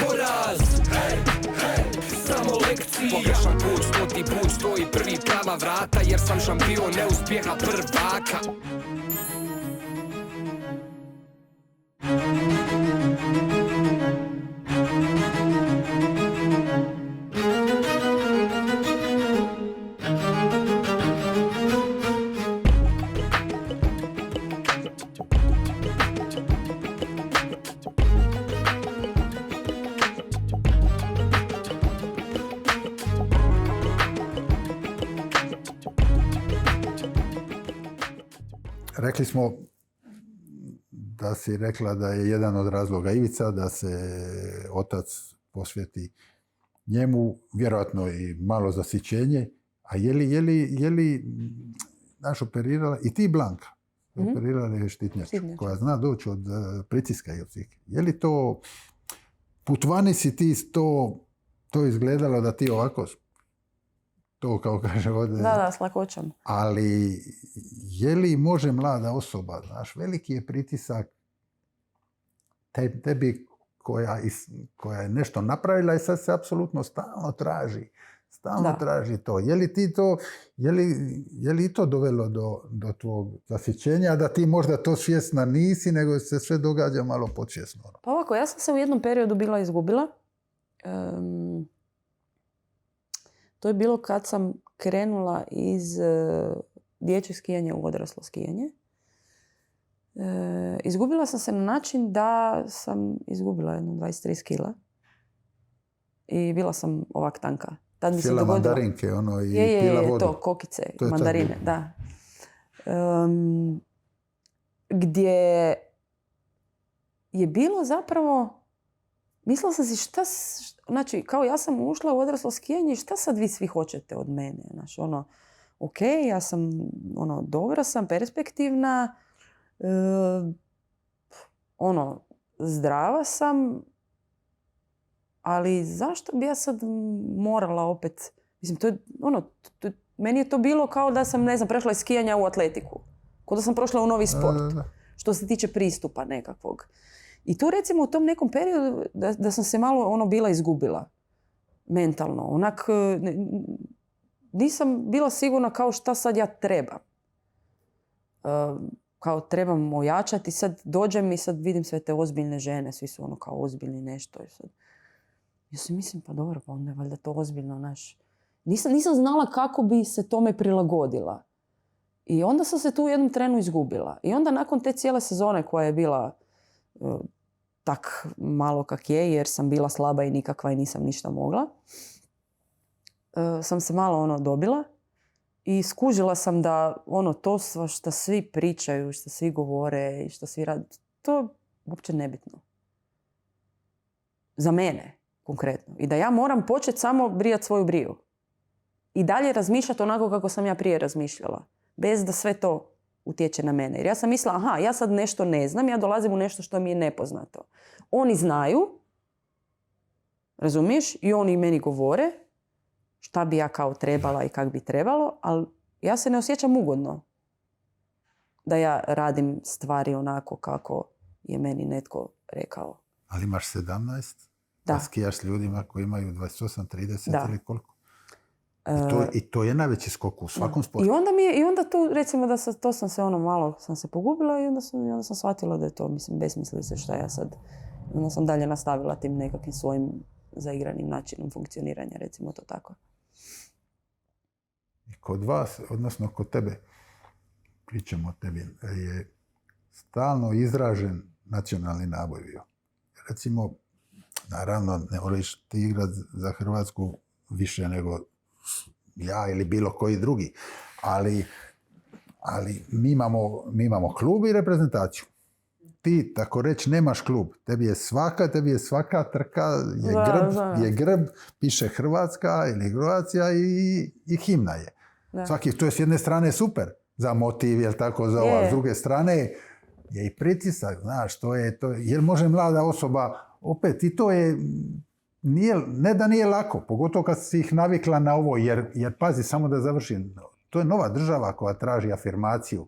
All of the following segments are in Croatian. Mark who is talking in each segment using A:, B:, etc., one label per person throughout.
A: poraz. Samo lekcija. Pogrešan put, 100. put, stoji prvi prava vrata, jer sam šampion neuspjeha prvaka.
B: Rekli smo da si rekla da je jedan od razloga Ivica, da se otac posvjeti njemu, vjerojatno i malo zasićenje. A je li naš operirala, i ti Blanka, operirala je štitnjaču, koja zna doći od pritiska i od svih. Je li to, putvani si ti to izgledalo da ti ovako, to kao kaže ovdje.
C: Da, s lakoćom.
B: Ali je li može mlada osoba, znaš, veliki je pritisak tebi koja je nešto napravila i sad se apsolutno stalno traži to. Je li ti to, je li to dovelo do tvog zasićenja, da ti možda to svjesna nisi, nego se sve događa malo podsvjesno?
C: Pa ovako, ja sam se u jednom periodu bila izgubila. To je bilo kad sam krenula iz dječjeg skijanja u odraslo skijanje. Izgubila sam se na način da sam izgubila jedno 23 kila. I bila sam ovak tanka. Tad mi se dogodilo...
B: mandarinke, ono, i pila vodu.
C: To, kokice, mandarine, da. Gdje je bilo zapravo... Mislila sam si znači, kao ja sam ušla u odraslo skijanje i šta sad vi svi hoćete od mene? Znači, ok, ja sam, dobra sam, perspektivna, zdrava sam, ali zašto bi ja sad morala opet, mislim, meni je to bilo kao da sam, prešla iz skijanja u atletiku. Kao da sam prošla u novi sport. Što se tiče pristupa nekakvog. I tu recimo u tom nekom periodu da sam se malo bila izgubila mentalno. Nisam bila sigurna kao šta sad ja trebam. Kao trebam ojačati. Sad dođem i sad vidim sve te ozbiljne žene. Svi su kao ozbiljni nešto. I sad, ja si mislim pa dobro, pa onda je valjda to ozbiljno. Nisam znala kako bi se tome prilagodila. I onda sam se tu u jednom trenu izgubila. I onda nakon te cijele sezone koja je bila tak malo kak je, jer sam bila slaba i nikakva i nisam ništa mogla, sam se malo dobila i skužila sam da to što svi pričaju, što svi govore i što svi rade, to je uopće nebitno. Za mene, konkretno. I da ja moram početi samo brijati svoju briju. I dalje razmišljati onako kako sam ja prije razmišljala. Bez da sve to utječe na mene. Jer ja sam mislila, ja sad nešto ne znam, ja dolazim u nešto što mi je nepoznato. Oni znaju, razumiješ, i oni meni govore šta bi ja kao trebala i kak bi trebalo, ali ja se ne osjećam ugodno da ja radim stvari onako kako je meni netko rekao.
B: Ali imaš 17?
C: Da.
B: Skijaš s ljudima koji imaju 28, 30 ili koliko? I to je najveći skok u svakom sportu.
C: I onda tu, recimo, to sam se malo sam se pogubila i onda sam shvatila da je to, besmislice šta ja sad. Onda sam dalje nastavila tim nekakvim svojim zaigranim načinom funkcioniranja, recimo to tako.
B: I kod vas, odnosno kod tebe, pričamo o tebi, je stalno izražen nacionalni naboj bio. Recimo, naravno, ne voliš ti igrat za Hrvatsku više nego ja ili bilo koji drugi, ali mi imamo klub i reprezentaciju. Ti, tako reći, nemaš klub. Tebi je svaka trka, je grb, piše Hrvatska ili Croatia i himna je. Svaki, to je s jedne strane super za motiv, jel tako, za ova, s druge strane je i pritisak, znaš, to je, jer može mlada osoba, opet, i to je, ne da nije lako, pogotovo kad si ih navikla na ovo, jer pazi, samo da završim, to je nova država koja traži afirmaciju.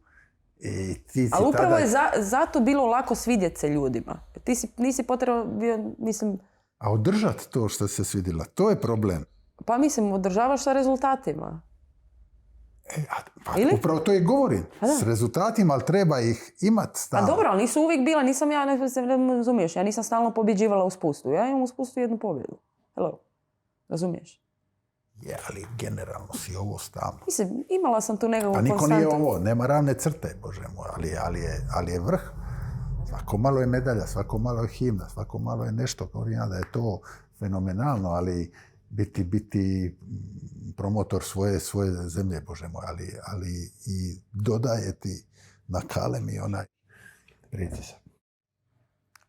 C: Ali upravo je zato bilo lako svidjeti se ljudima. Ti nisi potrebno bio, mislim,
B: A održati to što se svidjela, to je problem.
C: Pa mislim, održavaš sa rezultatima. Ili?
B: Upravo to je govorim. S rezultatima, ali treba ih imati stalno.
C: A dobro, ali nisu uvijek bila, nisam ja, ne razumiješ, ja nisam stalno pobjeđivala u spustu. Ja imam u spustu jednu pobjedu. Hello. Razumiješ?
B: Je, ali generalno si ovo stalno.
C: Mislim, imala sam tu nekakvu konstantu.
B: Pa niko nije ovo, nema ravne crte, Bože moj, ali je vrh. Svako malo je medalja, svako malo je himna, svako malo je nešto. Govorim da je to fenomenalno, ali biti promotor svoje zemlje, Bože moj, ali i dodaje ti na kalemi onaj pritisak.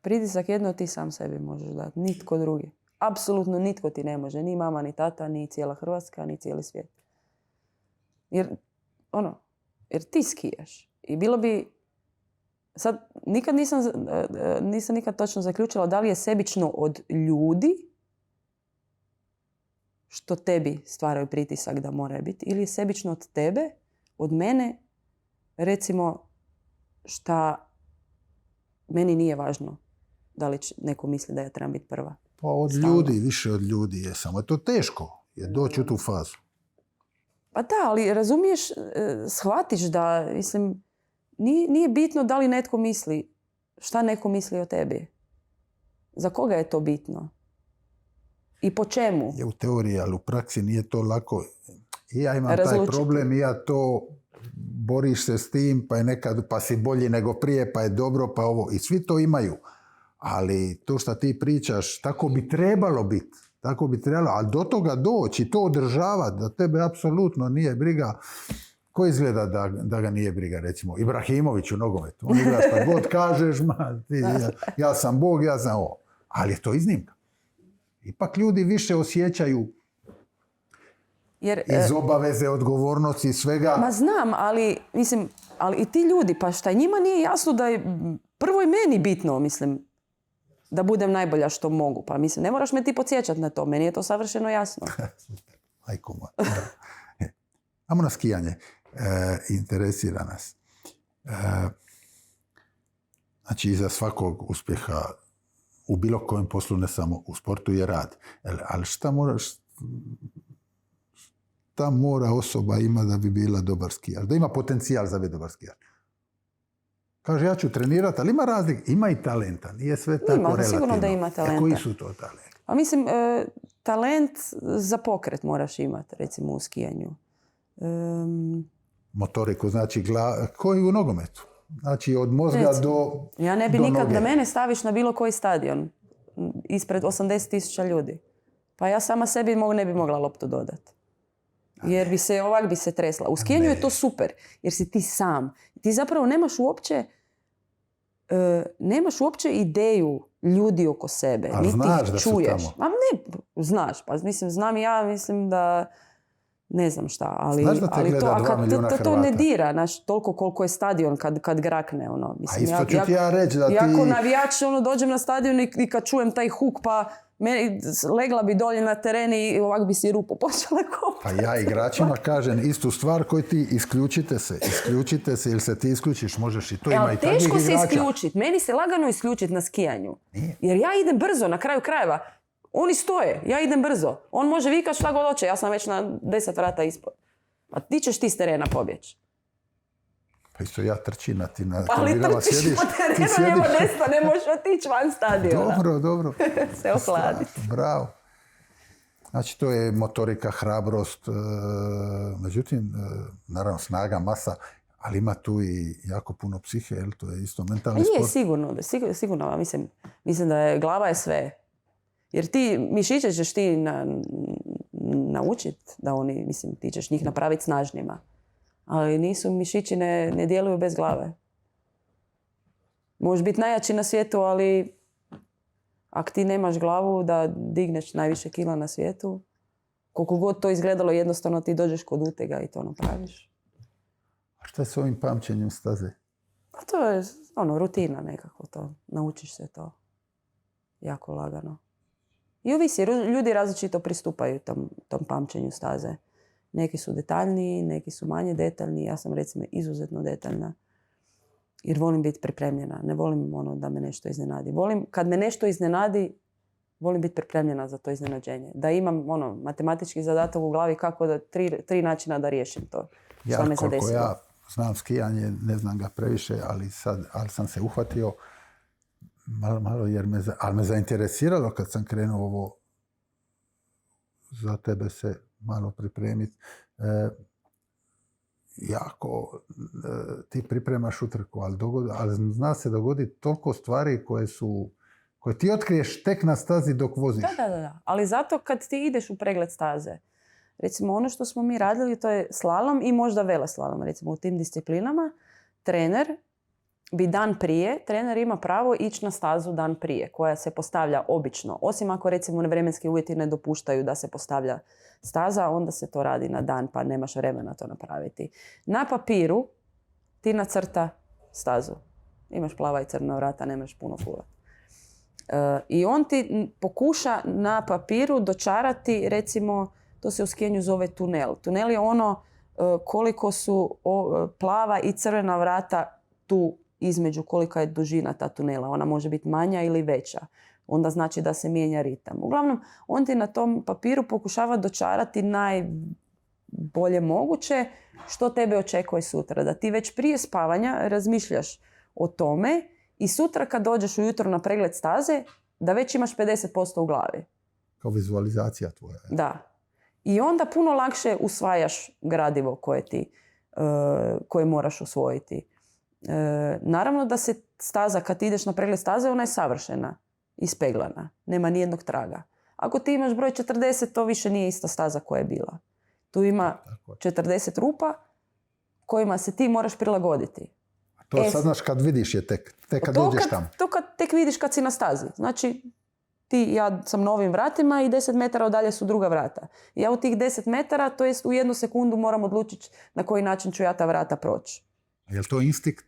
C: Pritisak jedno ti sam sebi možeš dati, nitko drugi. Apsolutno nitko ti ne može, ni mama, ni tata, ni cijela Hrvatska, ni cijeli svijet. Jer ti skijaš. I bilo bi, sad nisam nikad točno zaključila da li je sebično od ljudi što tebi stvaraju pritisak da mora biti, ili je sebično od tebe, od mene, recimo, šta meni nije važno da li neko misli da ja trebam biti prva.
B: Pa od ljudi, više od ljudi je, samo je to teško, je doći u tu fazu.
C: Pa da, ali razumiješ, shvatiš da, mislim, nije bitno da li netko misli, šta neko misli o tebi. Za koga je to bitno? I po čemu?
B: Je u teoriji, ali u praksi nije to lako. I ja imam taj problem i ja to boriš se s tim, pa je nekad, pa si bolji nego prije, pa je dobro, pa ovo. I svi to imaju. Ali to što ti pričaš, tako bi trebalo biti. Tako bi trebalo, ali do toga doći i to održavati, da tebe apsolutno nije briga. Ko izgleda da ga nije briga, recimo? Ibrahimović u nogometu. On igra šta god kažeš, ja sam Bog, ja sam ovo. Ali je to iznimka. Ipak ljudi više osjećaju iz obaveze, odgovornosti i svega.
C: Ma znam, ali i ti ljudi, pa šta njima nije jasno da je prvo i meni bitno, mislim, da budem najbolja što mogu. Pa mislim, ne moraš me ti podsjećati na to, meni je to savršeno jasno.
B: Majko moja. Amo na skijanje. Interesira nas. Znači, iza svakog uspjeha u bilo kojem poslu, ne samo u sportu, je rad. Ali šta mora osoba ima da bi bila dobar skijar? Da ima potencijal za biti dobar skijar? Kaže, ja ću trenirati, ali ima razlik. Ima i talenta. Nije sve tako relativno.
C: Sigurno da ima talenta.
B: Koji su to talenti?
C: Pa mislim, talent za pokret moraš imati, recimo u skijanju.
B: Motoriku, znači koji u nogometu. Znači od mozga do
C: ja ne bi
B: do
C: nikad
B: noge.
C: da mene staviš na bilo koji stadion ispred 80,000 ljudi. Pa ja sama sebi ne bi mogla loptu dodati. Jer bi se tresla. U skijanju je to super, jer si ti sam. Ti zapravo nemaš uopće ideju ljudi oko sebe.
B: Ali znaš da
C: čuješ.
B: Su tamo.
C: Ma ne, znaš. Pa mislim, znam ja, mislim da ne znam šta, ali
B: to, a kad
C: to ne dira, znaš, toliko koliko je stadion kad grakne, mislim.
B: A isto ću ti ja reći da ti...
C: Ja ko navijač, dođem na stadion i kad čujem taj huk, pa legla bi dolje na teren i ovak bi si rupu počela kopati.
B: Pa ja igračima kažem istu stvar koju ti isključite se, ili se ti isključiš, možeš i to ima i takvih igrača.
C: Teško se isključiti, meni se lagano isključiti na skijanju. Jer ja idem brzo, na kraju krajeva. Oni stoje, ja idem brzo. On može vikat šta god hoće, ja sam već na 10 vrata ispod. A ti ćeš ti s terena pobjeći.
B: Pa isto ja trčim, ti na
C: ali trčiš po terenu, nema desna, ne možeš otići van stadiona.
B: Dobro.
C: Se ohladiti.
B: Bravo. Znači, to je motorika, hrabrost, međutim, naravno, snaga, masa, ali ima tu i jako puno psihe, jel? To je isto mentalni sport.
C: Sigurno, mislim da je glava je sve. Jer ti, mišiće ćeš ti naučiti da oni, mislim, ti ćeš njih napraviti snažnima. Ali mišići ne djeluju bez glave. Možeš biti najjači na svijetu, ali ako ti nemaš glavu da digneš najviše kila na svijetu, koliko god to izgledalo, jednostavno ti dođeš kod utega i to napraviš.
B: A šta je s ovim pamćenjem staze?
C: A to je rutina nekako to. Naučiš se to jako lagano. I ovisi, ljudi različito pristupaju tom pamćenju staze. Neki su detaljniji, neki su manje detaljni. Ja sam recimo izuzetno detaljna. Jer volim biti pripremljena. Ne volim da me nešto iznenadi. Volim kad me nešto iznenadi, volim biti pripremljena za to iznenađenje. Da imam matematički zadatak u glavi kako da tri načina da riješim to. Šta me
B: Koliko
C: zadesilo.
B: ja znam skijanje, ne znam ga previše, ali sam se uhvatio malo jer me zainteresiralo kad sam krenuo ovo za tebe se malo pripremiti. Jako ti pripremaš utrku, ali zna se dogoditi toliko stvari koje ti otkriješ tek na stazi dok voziš.
C: Da. Ali zato kad ti ideš u pregled staze, recimo ono što smo mi radili, to je slalom i možda veleslalom. Recimo u tim disciplinama trener bi dan prije, trener ima pravo ići na stazu dan prije, koja se postavlja obično. Osim ako recimo vremenski uvjeti ne dopuštaju da se postavlja staza, onda se to radi na dan pa nemaš vremena to napraviti. Na papiru ti nacrta stazu. Imaš plava i crna vrata, nemaš puno fulati. I on ti pokuša na papiru dočarati, recimo, to se u skijanju zove tunel. Tunel je ono koliko su plava i crvena vrata tu između, kolika je dužina ta tunela. Ona može biti manja ili veća. Onda znači da se mijenja ritam. Uglavnom, on ti na tom papiru pokušava dočarati najbolje moguće što tebe očekuje sutra. Da ti već prije spavanja razmišljaš o tome i sutra kad dođeš ujutro na pregled staze, da već imaš 50% u glavi.
B: Kao vizualizacija tvoja.
C: Da. I onda puno lakše usvajaš gradivo koje moraš usvojiti. Naravno da se staza, kad ideš na pregled staze, ona je savršena, ispeglana. Nema nijednog traga. Ako ti imaš broj 40, to više nije ista staza koja je bila. Tu ima 40 rupa kojima se ti moraš prilagoditi.
B: To saznaš kad vidiš je tek kad dođeš tamo.
C: To kad tek vidiš kad si na stazi. Znači, ja sam na ovim vratima i 10 metara odalje su druga vrata. Ja u tih 10 metara, to jest u 1 sekundu moram odlučiti na koji način ću ja ta vrata proći.
B: Je li to instinkt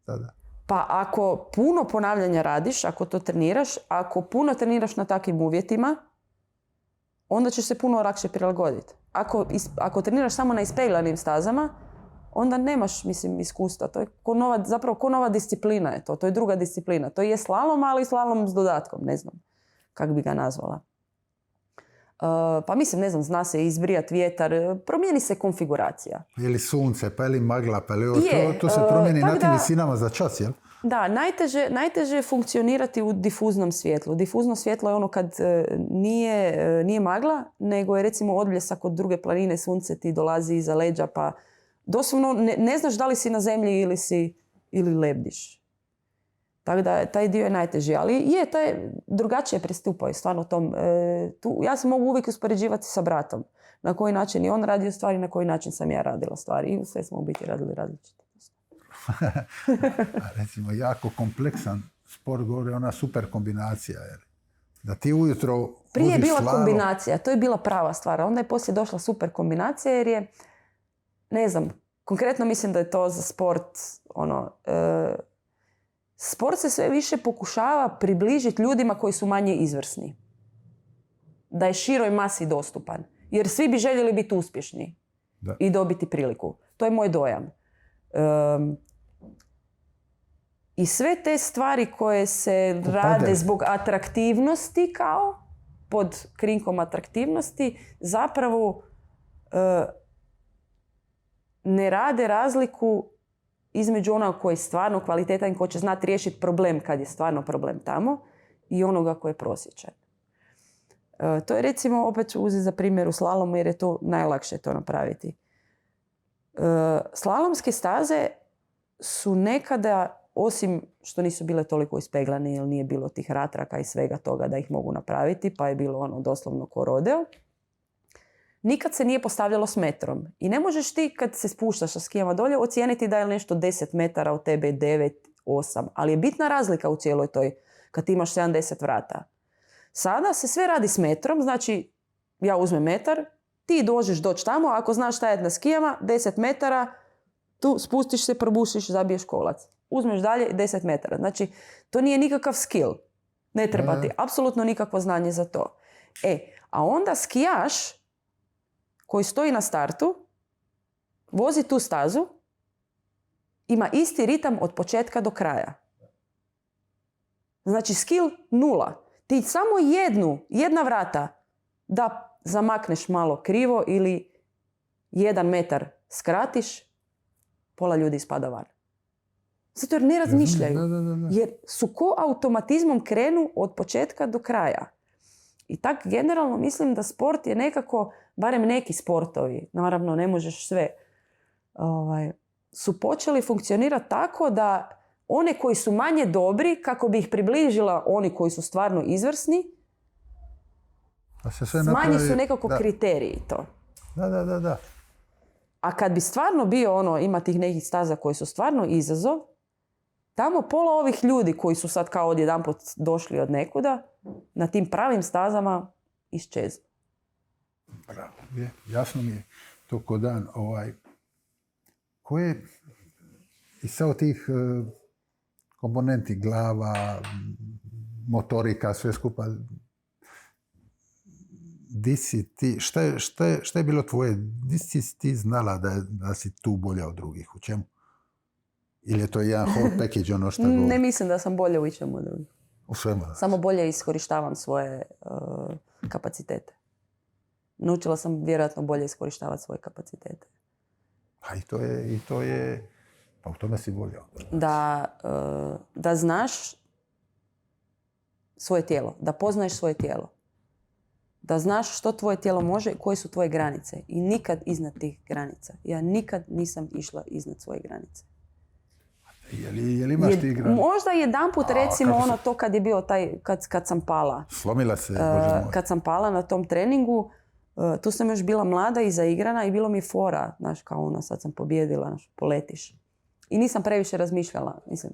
B: tada?
C: Pa ako puno ponavljanja radiš, ako to treniraš, ako puno treniraš na takvim uvjetima, onda ćeš se puno lakše prilagoditi. Ako treniraš samo na ispeglanim stazama, onda nemaš, iskustva. To je ko nova disciplina je to. To je druga disciplina. To je slalom, ali slalom s dodatkom. Ne znam kako bi ga nazvala. Pa zna se izbrijat vjetar, promijeni se konfiguracija.
B: Ili sunce, pa ili magla, pa ili to se promijeni na tim visinama za čas, jel?
C: Da, najteže je funkcionirati u difuznom svjetlu. Difuzno svjetlo je ono kad nije magla, nego je recimo odbljesak od druge planine, sunce ti dolazi iza leđa, pa doslovno ne znaš da li si na zemlji ili lebdiš. Tako da taj dio je najteži. Ali drugačije pristupao stvarno tom. Ja se mogu uvijek uspoređivati sa bratom. Na koji način je on radio stvari, na koji način sam ja radila stvari. I sve smo u biti radili različito.
B: Recimo, jako kompleksan sport, govori ona super kombinacija. Jer da ti ujutro
C: prije je bila kombinacija, to je bila prava stvar. Onda je poslije došla super kombinacija jer je, konkretno mislim da je to za sport sport se sve više pokušava približiti ljudima koji su manje izvrsni. Da je široj masi dostupan. Jer svi bi željeli biti uspješni i dobiti priliku. To je moj dojam. I sve te stvari koje se rade zbog atraktivnosti pod krinkom atraktivnosti, zapravo ne rade razliku između onoga koji je stvarno kvalitetan i ko će znati riješiti problem kad je stvarno problem tamo i onoga koji je prosječan. To je recimo, opet ću uzeti za primjer u slalomu jer je to najlakše to napraviti. Slalomske staze su nekada, osim što nisu bile toliko ispeglane jer nije bilo tih ratraka i svega toga da ih mogu napraviti, pa je bilo doslovno ko rodeo, nikad se nije postavljalo s metrom. I ne možeš ti kad se spuštaš sa skijama dolje ocijeniti da je nešto 10 metara od tebe, 9, 8. Ali je bitna razlika u cijeloj toj kad ti imaš 70 vrata. Sada se sve radi s metrom, znači ja uzmem metar, ti možeš doći tamo, ako znaš stajati na skijama, 10 metara, tu spustiš se, probušiš, zabiješ kolac. Uzmeš dalje 10 metara. Znači, to nije nikakav skill. Ne treba ti apsolutno nikakvo znanje za to. A onda skijaš koji stoji na startu, vozi tu stazu, ima isti ritam od početka do kraja. Znači, skill 0. Ti samo jedna vrata da zamakneš malo krivo ili 1 metar skratiš, pola ljudi ispada van. Zato jer ne razmišljaju.
B: Da.
C: Jer su ko automatizmom krenu od početka do kraja. I tak generalno mislim da sport je nekako, barem neki sportovi, naravno ne možeš sve, su počeli funkcionirati tako da one koji su manje dobri, kako bi ih približila oni koji su stvarno izvrsni, smanji su nekako kriteriji to.
B: Da.
C: A kad bi stvarno bio ima tih nekih staza koji su stvarno izazov, tamo pola ovih ljudi koji su sad kao odjedanput došli od nekuda, na tim pravim stazama iščeznu.
B: Bravo, jasno mi je to ko dan. Koje i sve od tih komponenti, glava, motorika, sve skupa, di si ti, šta je bilo tvoje, di si ti znala da si tu bolja od drugih, u čemu? Ili je to jedan whole package ono što govori?
C: Ne mislim da sam bolje u ičemu od drugih.
B: U svemu.
C: Samo bolje iskorištavam svoje kapacitete. Naučila sam vjerojatno bolje iskorištavati svoje kapacitete.
B: A i to je, pa u tome si bolja.
C: Da znaš svoje tijelo, da poznaješ svoje tijelo. Da znaš što tvoje tijelo može i koje su tvoje granice. I nikad iznad tih granica. Ja nikad nisam išla iznad svoje granice.
B: Je li imaš ti granice?
C: Možda jedanput recimo to kad je bio kad sam pala.
B: Slomila se, Bože moj.
C: Kad sam pala na tom treningu, tu sam još bila mlada i zaigrana i bilo mi fora, znaš, kao sad sam pobjedila, znaš, poletiš. I nisam previše razmišljala, mislim.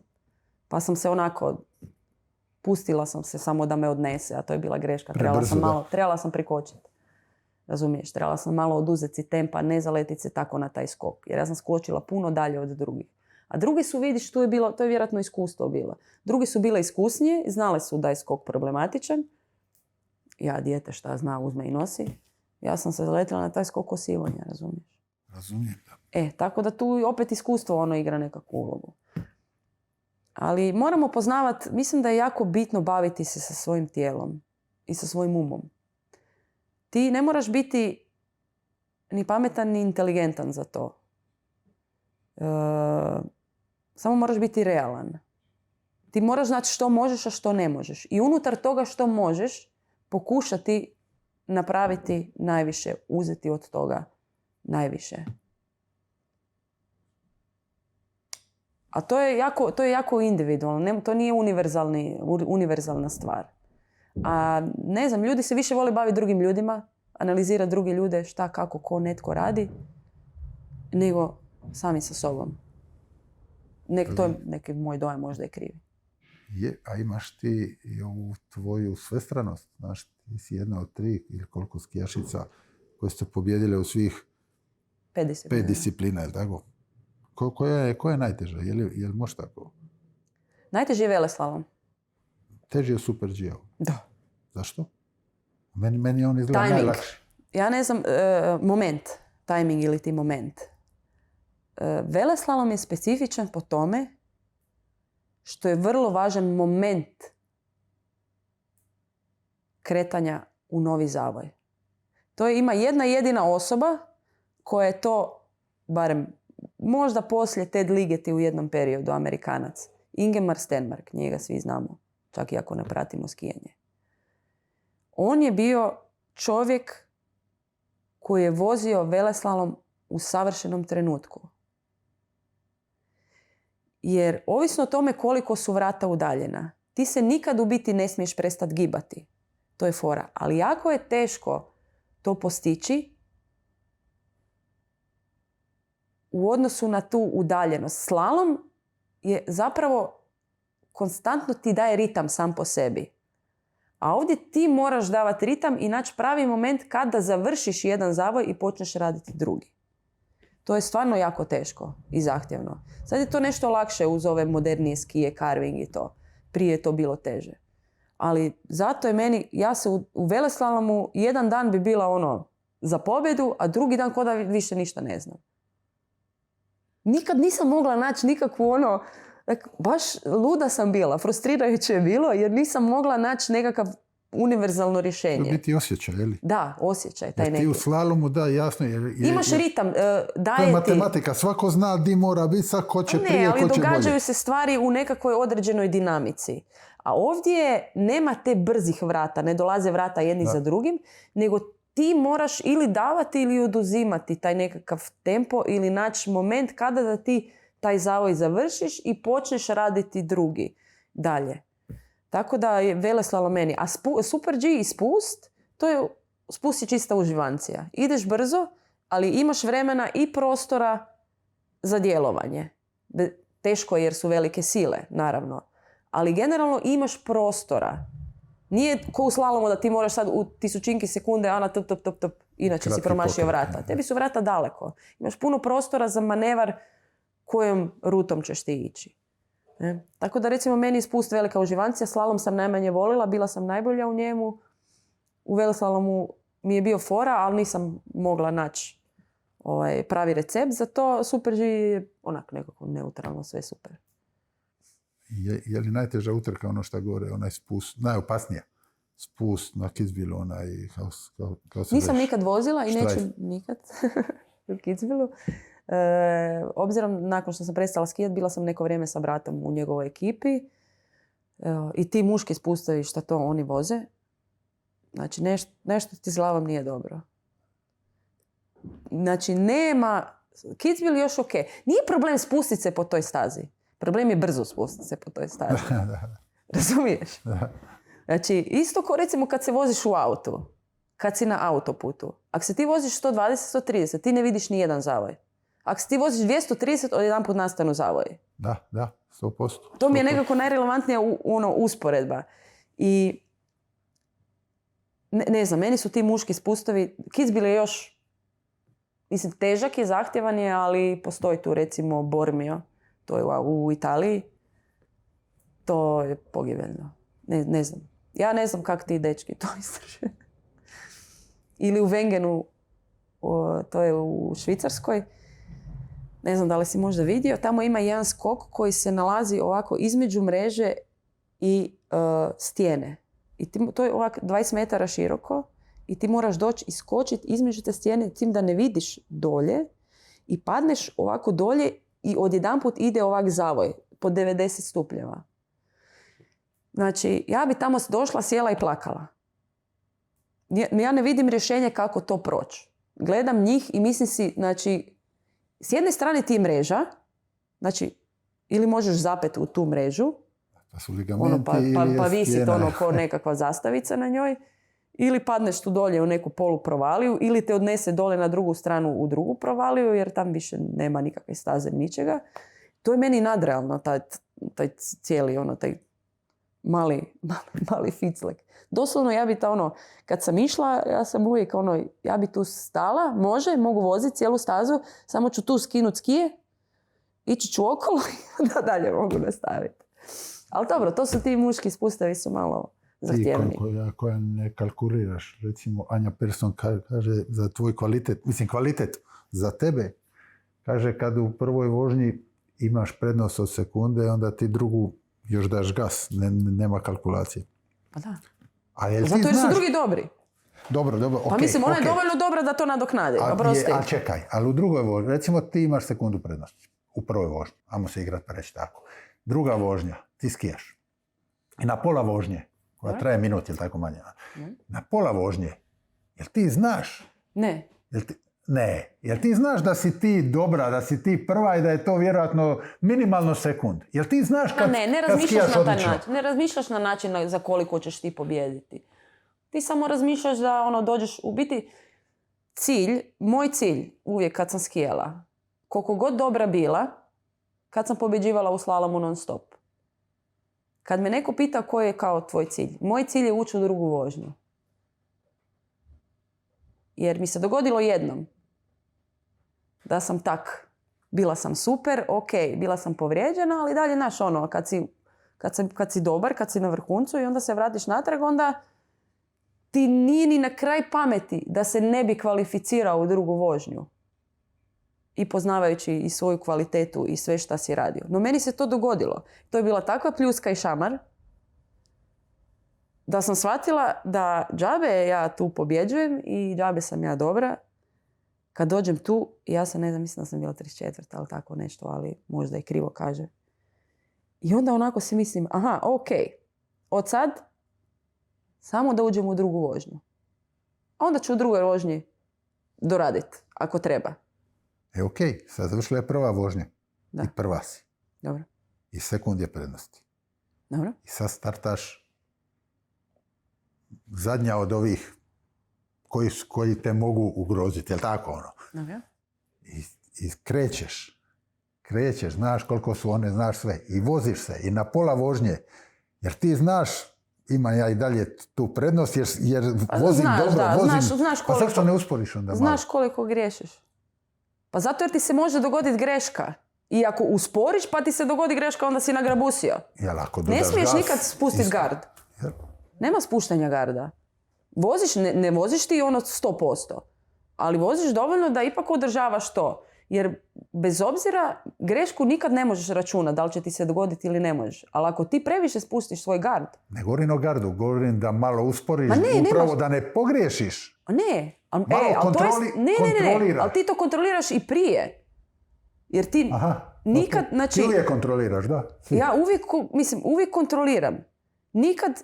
C: Pa sam se onako, pustila sam se samo da me odnese, a to je bila greška. Trebala sam prikočiti. Razumiješ, trebala sam malo oduzeti si tempa, ne zaletiti se tako na taj skok. Jer ja sam skočila puno dalje od drugih. A drugi su, vidiš, to je vjerojatno iskustvo bilo. Drugi su bile iskusnije, znale su da je skok problematičan. Ja, dijete šta zna, uzme i nosi. Ja sam se zaletila na taj skok osivanja, razumiješ?
B: Razumijem, da.
C: Tako da tu opet iskustvo igra nekakvu ulogu. Ali moramo poznavati, mislim da je jako bitno baviti se sa svojim tijelom i sa svojim umom. Ti ne moraš biti ni pametan ni inteligentan za to. Samo moraš biti realan. Ti moraš znati što možeš, a što ne možeš. I unutar toga što možeš, pokušati napraviti najviše, uzeti od toga najviše. A to je jako individualno. To nije univerzalna stvar. A ne znam, ljudi se više vole baviti drugim ljudima, analizirati druge ljude, šta, kako, ko, netko radi, nego sami sa sobom. To je neki moj dojam, možda je krivi.
B: A imaš ti i ovu tvoju svestranost, znaš, ti si jedna od 3 ili koliko skijašica koje ste pobjedile u svih 5 disciplina, je li tako? Koja je najteža? Je li može tako?
C: Najteži je veleslalom.
B: Teži je Super G.
C: Da.
B: Zašto? Meni je on izgleda najlakši.
C: Ja ne znam, timing ili ti moment. Veleslalom je specifičan po tome što je vrlo važan moment kretanja u novi zavoj. Ima jedna jedina osoba koja je to, barem možda poslije Ted Ligeti u jednom periodu, Amerikanac. Ingemar Stenmark, njega svi znamo, čak i ako ne pratimo skijanje. On je bio čovjek koji je vozio veleslalom u savršenom trenutku. Jer ovisno o tome koliko su vrata udaljena, ti se nikad u biti ne smiješ prestati gibati. To je fora. Ali jako je teško to postići u odnosu na tu udaljenost. Slalom je zapravo konstantno ti daje ritam sam po sebi. A ovdje ti moraš davati ritam i naći pravi moment kada završiš jedan zavoj i počneš raditi drugi. To je stvarno jako teško i zahtjevno. Sad je to nešto lakše uz ove modernije skije, carving i to. Prije je to bilo teže. Ali zato je meni, ja se u veleslalomu jedan dan bi bila za pobjedu, a drugi dan ko da više ništa ne znam. Nikad nisam mogla naći nikakvu baš luda sam bila, frustrirajuće je bilo jer nisam mogla naći nekakav univerzalno
B: To
C: rješenje.
B: biti osjećaj, je li?
C: Da, osjećaj taj
B: Jer
C: neki.
B: ti u slalomu, da, jasno.
C: Imaš ritam,
B: To je
C: daje ti...
B: matematika, svako zna di mora biti, sad ko će prije,
C: Ne, ali
B: ko će
C: događaju
B: bolje.
C: se stvari u nekakvoj određenoj dinamici. A ovdje nema te brzih vrata, ne dolaze vrata jedni za drugim, nego ti moraš ili davati ili oduzimati taj nekakav tempo ili naći moment kada da ti taj zavoj završiš i počneš raditi drugi dalje. Tako da je veleslalom meni. A Super G i spust, spust je čista uživancija. Ideš brzo, ali imaš vremena i prostora za djelovanje. Teško jer su velike sile, naravno. Ali generalno imaš prostora. Nije ko u slalomu da ti moraš sad u tisućinki sekunde, top, inače
B: Kratki
C: si promašio
B: pokreti.
C: vrata. Tebi su vrata daleko. Imaš puno prostora za manevar kojom rutom ćeš ti ići. Tako da recimo meni je spust velika uživancija, slalom sam najmanje volila, bila sam najbolja u njemu. U veleslalomu mi je bio fora, ali nisam mogla naći pravi recept za to. Super G je onak nekako neutralno, sve super.
B: Je li najteža utrka ono što govore, onaj spust, najopasnija? Spust na Kitzbühelu, onaj kao se
C: Nisam
B: već
C: nikad vozila i
B: štrajf.
C: neću nikad u Kitzbühelu. Obzirom, nakon što sam prestala skijat, bila sam neko vrijeme sa bratom u njegovoj ekipi. I ti muški spustovi šta to oni voze. Znači, nešto ti s glavom nije dobro. Znači, nema... Kitzbühel još ok. Nije problem spustiti se po toj stazi. Problem je brzo spustiti se po toj stazi. Razumiješ? Znači, isto kao recimo kad se voziš u autu. Kad si na autoputu. Ako se ti voziš 120, 130, ti ne vidiš ni jedan zavoj. Ako se ti voziš 230, odjedanput nastanu zavoji.
B: Da, 100%.
C: To mi je nekako najrelevantnija usporedba. I ne znam, meni su ti muški spustovi, Kitzbühel je još, mislim, težak je, zahtjevan je, ali postoji tu recimo Bormio, to je u Italiji. To je pogibeljno. Ne znam. Ja ne znam kako ti dečki to izdrže. Ili u Wengenu, to je u Švicarskoj. Ne znam da li si možda vidio. Tamo ima jedan skok koji se nalazi ovako između mreže i stijene. I to je ovako 20 metara široko i ti moraš doći i skočiti između te stijene tim da ne vidiš dolje i padneš ovako dolje i odjedanput ide ovak zavoj po 90 stupnjeva. Znači, ja bi tamo došla, sjela i plakala. Ja ne vidim rješenje kako to proći. Gledam njih i mislim si, znači, s jedne strane ti je mreža, znači, ili možeš zapeti u tu mrežu,
B: Pa su ligamenti
C: pa visi to ko nekakva zastavica na njoj, ili padneš tu dolje u neku poluprovaliju, ili te odnese dole na drugu stranu u drugu provaliju, jer tam više nema nikakve staze, ničega. To je meni nadrealno, taj cijeli, taj mali ficlek. Doslovno ja bi kad sam išla, ja sam uvijek ja bi tu stala, mogu voziti cijelu stazu, samo ću tu skinuti skije, ići ću okolo i da dalje mogu nastaviti. Ali dobro, to su ti muški spustevi su malo zahtjevni.
B: Ti koja ne kalkuliraš, recimo Anja Persson kaže za tvoj kvalitet, mislim kvalitet za tebe, kaže kad u prvoj vožnji imaš prednost od sekunde, onda ti drugu još daš gas, nema kalkulacije.
C: Pa da.
B: Zato
C: jer su drugi dobri.
B: Dobro, okay,
C: pa mislim, ona je dovoljno dobra da to nadoknadi.
B: A čekaj, ali u drugoj vožnji, recimo ti imaš sekundu prednosti u prvoj vožnji, ajmo se igrati pa reći tako. Druga vožnja, ti skijaš. I na pola vožnje, koja traje minut ili tako manje, na pola vožnje, jel ti znaš?
C: Ne.
B: Jel ti znaš da si ti dobra, da si ti prva i da je to vjerojatno minimalno sekund? Jel ti znaš kad skijaš odlično?
C: Ne razmišljaš na način za koliko ćeš ti pobijediti. Ti samo razmišljaš da dođeš, u biti moj cilj uvijek kad sam skijala, koliko god dobra bila, kad sam pobjeđivala u slalomu non stop. Kad me neko pita koji je kao tvoj cilj, moj cilj je ući u drugu vožnju. Jer mi se dogodilo jednom da sam bila sam super, ok, bila sam povrijeđena, ali dalje kad si dobar, kad si na vrhuncu i onda se vratiš natrag, onda ti nije ni na kraj pameti da se ne bi kvalificirao u drugu vožnju. I poznavajući i svoju kvalitetu i sve šta si radio. No meni se to dogodilo. To je bila takva pljuska i šamar da sam shvatila da džabe ja tu pobjeđujem i džabe sam ja dobra. Kad dođem tu, ja sam, ne znam, mislim da sam bila 34, ali tako nešto, ali možda i krivo kaže. I onda onako si mislim, aha, ok, od sad samo da uđem u drugu vožnju. A onda ću u drugoj vožnji doraditi, ako treba.
B: Ok, sad završila je prva vožnja.
C: Da.
B: I prva si.
C: Dobro.
B: I sekund je prednosti.
C: Dobro.
B: I sad startaš zadnja od ovih koji te mogu ugroziti, jel tako ono?
C: Dobro.
B: I krećeš, znaš koliko su one, znaš sve. I voziš se i na pola vožnje, jer ti znaš, imam ja i dalje tu prednost, jer vozim
C: znaš,
B: dobro,
C: da,
B: vozim.
C: znaš
B: Pa
C: koliko,
B: zašto ne usporiš onda malo?
C: znaš koliko griješiš. Pa zato jer ti se može dogoditi greška. I ako usporiš pa ti se dogodi greška, onda si nagrabusio.
B: Jel, ako
C: Ne
B: dodaš
C: smiješ
B: gas,
C: nikad spustiti gard. Nema spuštanja garda. Voziš, ne voziš ti ono 100%, ali voziš dovoljno da ipak održavaš to. Jer bez obzira, grešku nikad ne možeš računati, da li će ti se dogoditi ili ne možeš. Ali ako ti previše spustiš svoj gard...
B: Ne govorim o gardu, govorim da malo usporiš,
C: ne,
B: upravo da ne pogriješiš.
C: A ne,
B: Malo
C: ne, ali ti to kontroliraš i prije. Jer ti nikad, znači...
B: Ti uvijek kontroliraš, da?
C: Ja uvijek kontroliram. Nikad,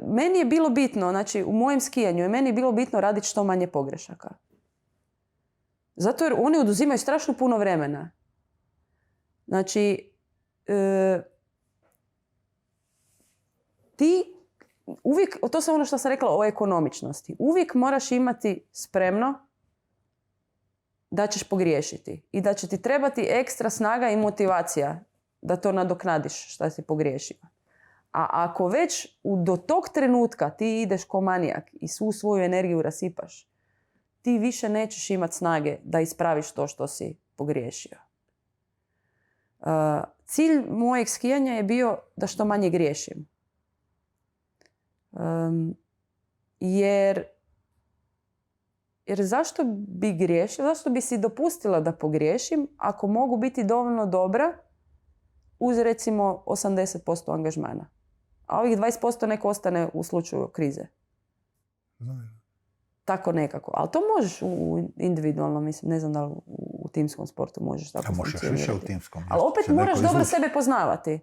C: meni je bilo bitno, znači u mojem skijanju, meni je bilo bitno raditi što manje pogrešaka. Zato jer oni oduzimaju strašno puno vremena. Znači, ti uvijek, to sam ono što sam rekla o ekonomičnosti, uvijek moraš imati spremno da ćeš pogriješiti i da će ti trebati ekstra snaga i motivacija da to nadoknadiš što si pogriješio. A ako već do tog trenutka ti ideš ko manijak i svu svoju energiju rasipaš, ti više nećeš imati snage da ispraviš to što si pogriješio. Cilj mojeg skijanja je bio da što manje griješim. Jer zašto bi griješila, zašto bi si dopustila da pogriješim ako mogu biti dovoljno dobra uz recimo 80% angažmana. A ovih 20% neko ostane u slučaju krize. Tako nekako. Ali to možeš u individualno, mislim, ne znam da li u timskom sportu možeš tako funkcionirati.
B: Možeš više u timskom.
C: Ali opet moraš dobro sebe poznavati.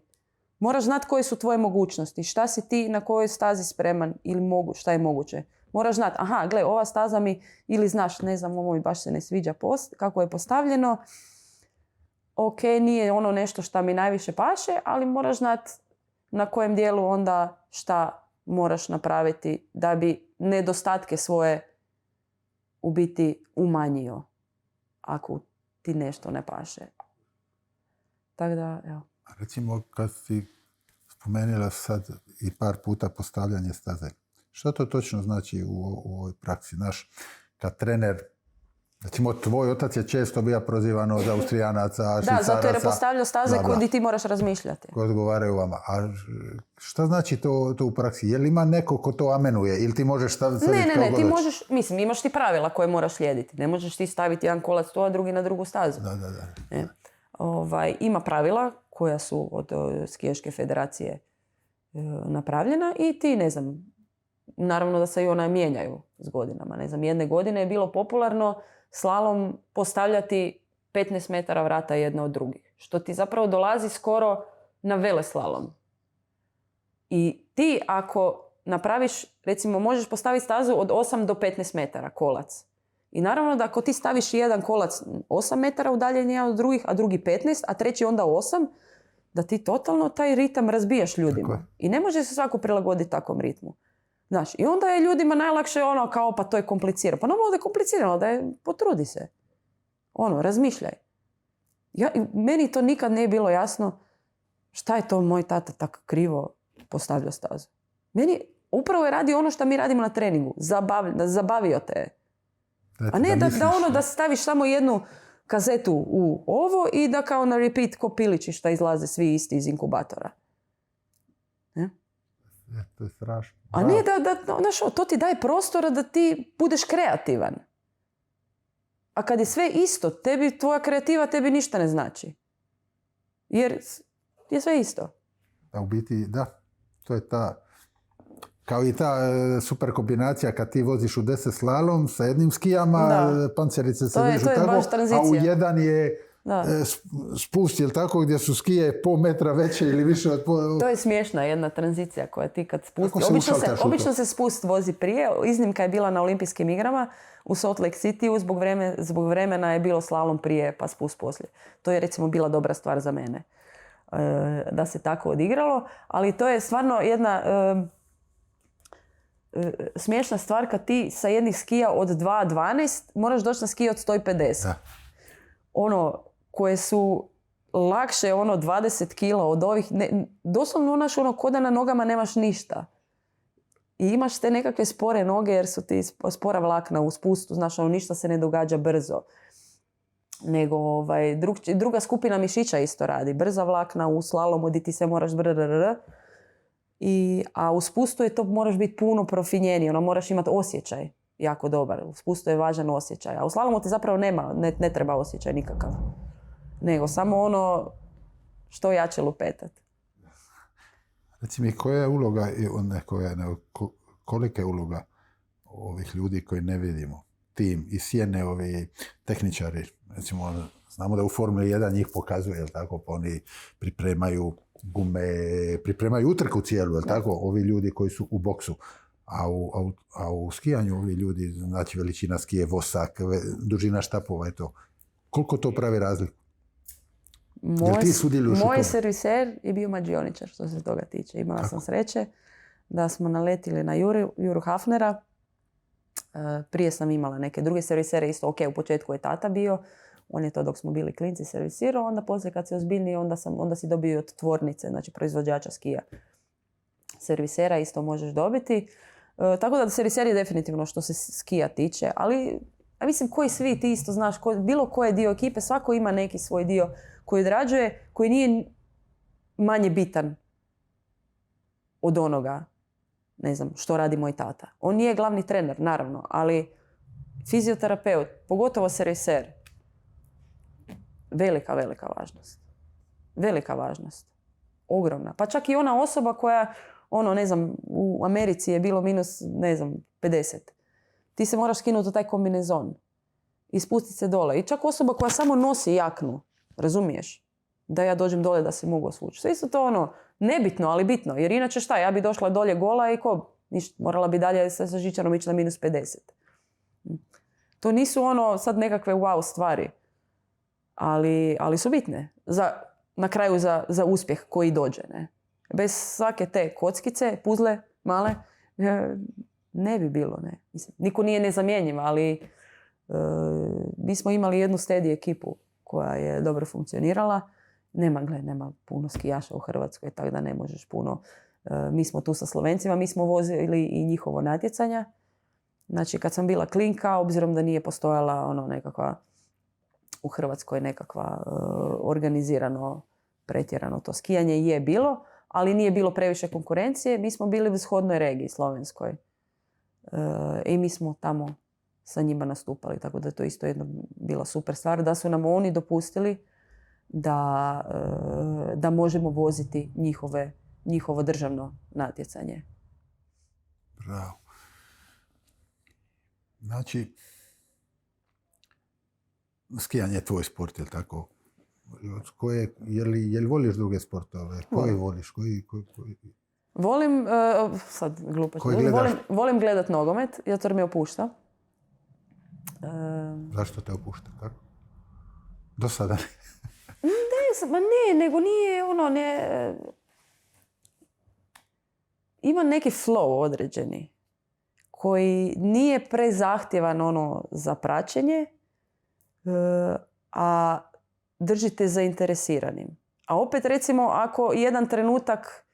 C: Moraš znati koje su tvoje mogućnosti. Šta si ti na kojoj stazi spreman ili šta je moguće. Moraš znati, aha, gle, ova staza mi, ili znaš, ne znam, ovo mi baš se ne sviđa kako je postavljeno. Ok, nije ono nešto šta mi najviše paše, ali moraš znati na kojem dijelu onda šta moraš napraviti da bi nedostatke svoje u biti umanjio ako ti nešto ne paše. Tako da, evo.
B: Recimo, kad si spomenula sad i par puta postavljanje staze, što to točno znači u ovoj praksi? Znaš, kad trener, recimo, tvoj otac je često bio prozivan od Austrijanaca, Švicaraca.
C: Da, zato jer je postavljao staze koje ti moraš razmišljati.
B: Koji odgovaraju vama. A šta znači to u praksi? Je li ima neko ko to amenuje? Ili ti možeš staviti kao
C: Ne, ti možeš, mislim, imaš ti pravila koje moraš slijediti. Ne možeš ti staviti jedan kolac tu, a drugi na drugu stazu.
B: Da.
C: Ima pravila koja su od skijaške federacije napravljena i ti, ne znam, naravno da se i ona mijenjaju s godinama. Ne znam, jedne godine je bilo popularno slalom postavljati 15 metara vrata jedna od drugih. Što ti zapravo dolazi skoro na veleslalom. I ti ako napraviš, recimo možeš postaviti stazu od 8 do 15 metara kolac. I naravno da ako ti staviš jedan kolac 8 metara udaljen jedan od drugih, a drugi 15, a treći onda 8, da ti totalno taj ritam razbijaš ljudima. I ne može se svako prilagoditi takvom ritmu. Znaš, i onda je ljudima najlakše ono kao pa to je komplicirano. Pa normalno da je komplicirano, potrudi se. Razmišljaj. Meni to nikad nije bilo jasno šta je to moj tata tako krivo postavljao stazu. Meni upravo je radio ono što mi radimo na treningu. Zabavio te je. A ne da staviš samo jednu kazetu u ovo i da kao na repeat ko pilići šta izlaze svi isti iz inkubatora.
B: To je strašno.
C: A ne to ti daje prostora da ti budeš kreativan. A kad je sve isto, tvoja kreativa tebi ništa ne znači. Jer je sve isto.
B: Da, u biti, da. To je Kao i ta super kombinacija kad ti voziš u 10 slalom sa jednim skijama, pancerice se vežu tako, a u jedan je spust, jel tako, gdje su skije pol metra veće ili više od
C: To je smiješna jedna tranzicija koja ti kad spusti. Obično se spust vozi prije. Iznimka je bila na olimpijskim igrama u Salt Lake Cityu. Zbog vremena je bilo slalom prije pa spust poslije. To je recimo bila dobra stvar za mene. Da se tako odigralo. Ali to je stvarno jedna smiješna stvar kad ti sa jednih skija od 2.12 moraš doći na skije od 150. Da. Ono, koje su lakše 20 kila od ovih, doslovno ko da na nogama nemaš ništa. I imaš te nekakve spore noge jer su ti spora vlakna u spustu, znaš, ništa se ne događa brzo. Nego druga skupina mišića isto radi. Brza vlakna u slalomu gdje ti se moraš a u spustu je to moraš biti puno profinjeniji, moraš imati osjećaj jako dobar. U spustu je važan osjećaj, a u slalomu ti zapravo ne treba osjećaj nikakav. Nego samo što jače lupetat.
B: Reci mi, koja je uloga, kolika je uloga ovih ljudi koji ne vidimo? Tim i sjene, ovi tehničari, recimo, znamo da u Formuli 1 njih pokazuje, jel tako, pa oni pripremaju gume, pripremaju utrku cijelu, jel tako, ovi ljudi koji su u boksu. A u skijanju ovi ljudi, znači veličina skije, vosak, dužina štapova je to. Koliko to pravi razliku?
C: Moj serviser je bio mađioničar što se toga tiče. Imala sam sreće da smo naletili na Juru Hafnera. Prije sam imala neke druge servisere, isto u početku je tata bio. On je to dok smo bili klinci servisirao, onda poslije kad si ozbiljniji onda si dobio od tvornice, znači proizvođača skija. Servisera isto možeš dobiti. Tako da serviser je definitivno što se skija tiče, ali ja mislim koji svi ti isto znaš, bilo koji dio ekipe, svako ima neki svoj dio koji odrađuje, koji nije manje bitan od onoga, ne znam, što radi moj tata. On nije glavni trener, naravno, ali fizioterapeut, pogotovo serviser, velika važnost. Velika važnost. Ogromna. Pa čak i ona osoba koja, ne znam, u Americi je bilo minus, 50. Ti se moraš skinuti u taj kombinezon i spustiti se dole. I čak osoba koja samo nosi jaknu, razumiješ? Da ja dođem dole da se mogu osvući. Sve isto to nebitno, ali bitno. Jer inače šta, ja bi došla dolje gola i ništa, morala bi dalje sa žičanom ići na minus 50. To nisu sad nekakve wow stvari. Ali su bitne. Na kraju za uspjeh koji dođe. Ne? Bez svake te kockice, puzle, male, ne bi bilo. Ne? Mislim, niko nije nezamjenjiv, ali mi smo imali jednu steady ekipu koja je dobro funkcionirala. Nema puno skijaša u Hrvatskoj, tako da ne možeš puno. Mi smo tu sa Slovencima, mi smo vozili i njihovo natjecanja. Znači, kad sam bila klinka, obzirom da nije postojala nekakva u Hrvatskoj nekakva organizirano, pretjerano to skijanje je bilo, ali nije bilo previše konkurencije. Mi smo bili u shodnoj regiji slovenskoj i mi smo tamo sa njima nastupali, tako da je to isto jedna bila super stvar, da su nam oni dopustili da možemo voziti njihovo državno natjecanje.
B: Bravo. Znači, skijanje je tvoj sport, je li tako? Je li voliš druge sportove? Koji voliš?
C: Volim, sad glupo, volim gledat nogomet, jer me opušta.
B: Zašto te opušta? Tako? Do sada ne.
C: Nego nije ima neki flow određeni koji nije prezahtjevan za praćenje, a držite zainteresiranim. A opet recimo ako jedan trenutak,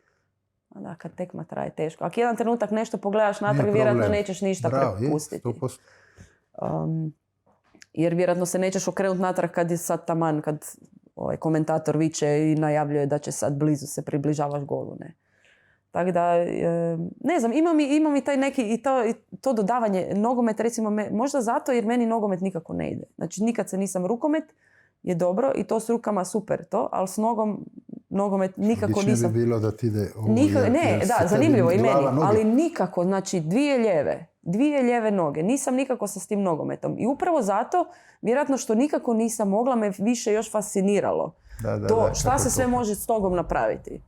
C: kad tekma traje teško, ako jedan trenutak nešto pogledaš natrag, vjerojatno nećeš ništa prepustiti. Jer vjerojatno se nećeš okrenuti natrag kad je sad taman, kad komentator viče i najavljuje da će sad blizu se približavaš golu. Ne? Tako da, ne znam, ima mi taj neki i to dodavanje nogomet, recimo, možda zato jer meni nogomet nikako ne ide. Znači, nikad se nisam rukomet, je dobro i to s rukama super to, ali s nogom nogomet nikako
B: Odlično
C: nisam...
B: bi bilo da ti ide ovo,
C: Ne,
B: se
C: da,
B: tebi
C: zanimljivo i
B: glava,
C: meni,
B: noge.
C: ali nikako, znači dvije lijeve noge, nisam nikako sa s tim nogometom. I upravo zato, vjerojatno što nikako nisam mogla, me više još fasciniralo. Šta se sve može s nogom napraviti.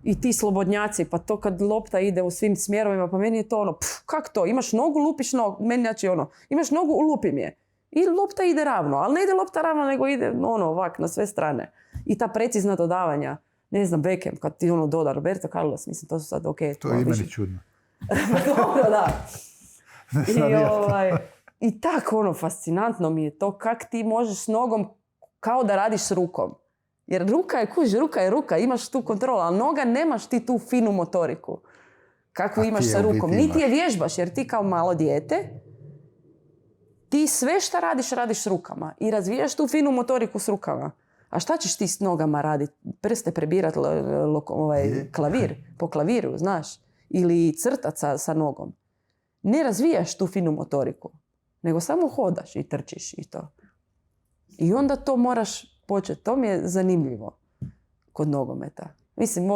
C: I ti slobodnjaci, pa to kad lopta ide u svim smjerovima, pa meni je to ono, kak to, imaš nogu, lupiš nogu, meni znači ono, imaš nogu, lupim je. I lopta ide ravno, ali ne ide lopta ravno, nego ide ovak na sve strane. I ta precizna dodavanja, ne znam, Beckham, kad ti doda Roberto Carlos, mislim, to su sad okej.
B: To je i meni čudno.
C: Dobro, da. I tako, fascinantno mi je to kak ti možeš s nogom kao da radiš s rukom. Jer ruka je ruka, imaš tu kontrolu, ali noga nemaš ti tu finu motoriku. Kakvu imaš sa rukom. Niti je vježbaš, jer ti kao malo dijete, ti sve šta radiš s rukama. I razvijaš tu finu motoriku s rukama. A šta ćeš ti s nogama raditi? Prste prebirat klavir, po klaviru, znaš? Ili crtat sa nogom. Ne razvijaš tu finu motoriku. Nego samo hodaš i trčiš i to. I onda to moraš početi. To mi je zanimljivo kod nogometa. Mislim,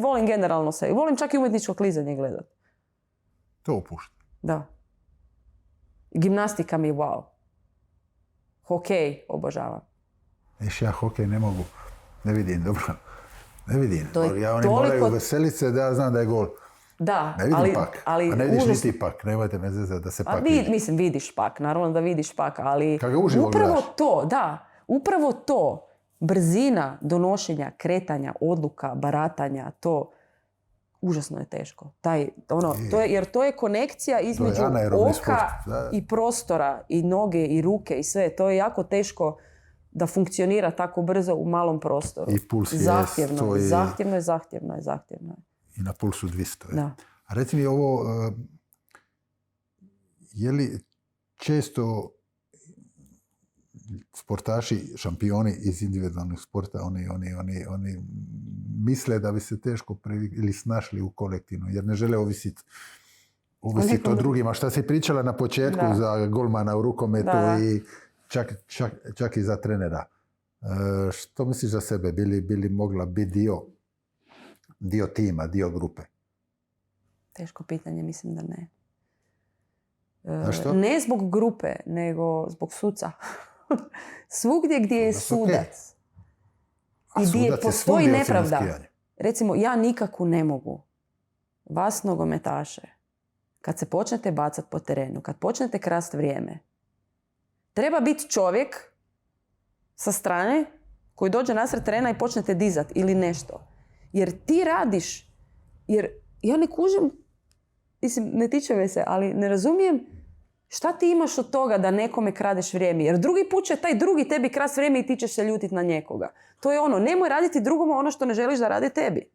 C: volim generalno sve. Volim čak i umjetničko klizanje gledat.
B: To opušta.
C: Da. Gimnastika mi je wow. Hokej obožavam.
B: Ja hokej ne mogu. Ne vidim, dobro. Ne vidim. Oni moraju veseliti se da ja znam da je gol.
C: Da,
B: ne vidim pak. A ne vidiš niti pak. Nemojte me zezati da se pak vidi.
C: Mislim, vidiš pak. Naravno da vidiš pak, ali...
B: Kad ga uživo
C: upravo
B: gledaš.
C: to, da. Upravo to. Brzina donošenja, kretanja, odluka, baratanja, to užasno je teško. Jer to je konekcija između oka i prostora i noge i ruke i sve. To je jako teško da funkcionira tako brzo u malom prostoru.
B: I puls
C: zahtjevno je.
B: I na pulsu 200.
C: Da.
B: A reci mi ovo, je li često sportaši, šampioni iz individualnih sporta, oni misle da bi se teško ili snašli u kolektivno, jer ne žele ovisiti o drugima. Šta si pričala na početku za golmana u rukometu i čak i za trenera. Što misliš za sebe? Bili mogla biti dio tima, dio grupe?
C: Teško pitanje, mislim da ne.
B: Zašto?
C: Ne zbog grupe, nego zbog suca. Svugdje gdje je sudac i gdje postoji nepravda. Recimo, ja nikako ne mogu vas nogometaše, kad se počnete bacati po terenu, kad počnete krasti vrijeme, treba biti čovjek sa strane koji dođe nasred terena i počnete dizat ili nešto. Jer ti radiš, jer ja ne kužim, mislim, ne tiče me se, ali ne razumijem šta ti imaš od toga da nekome kradeš vrijeme. Jer drugi put će taj drugi tebi krasti vrijeme i ti ćeš se ljutiti na njegoga. To je nemoj raditi drugom ono što ne želiš da radi tebi.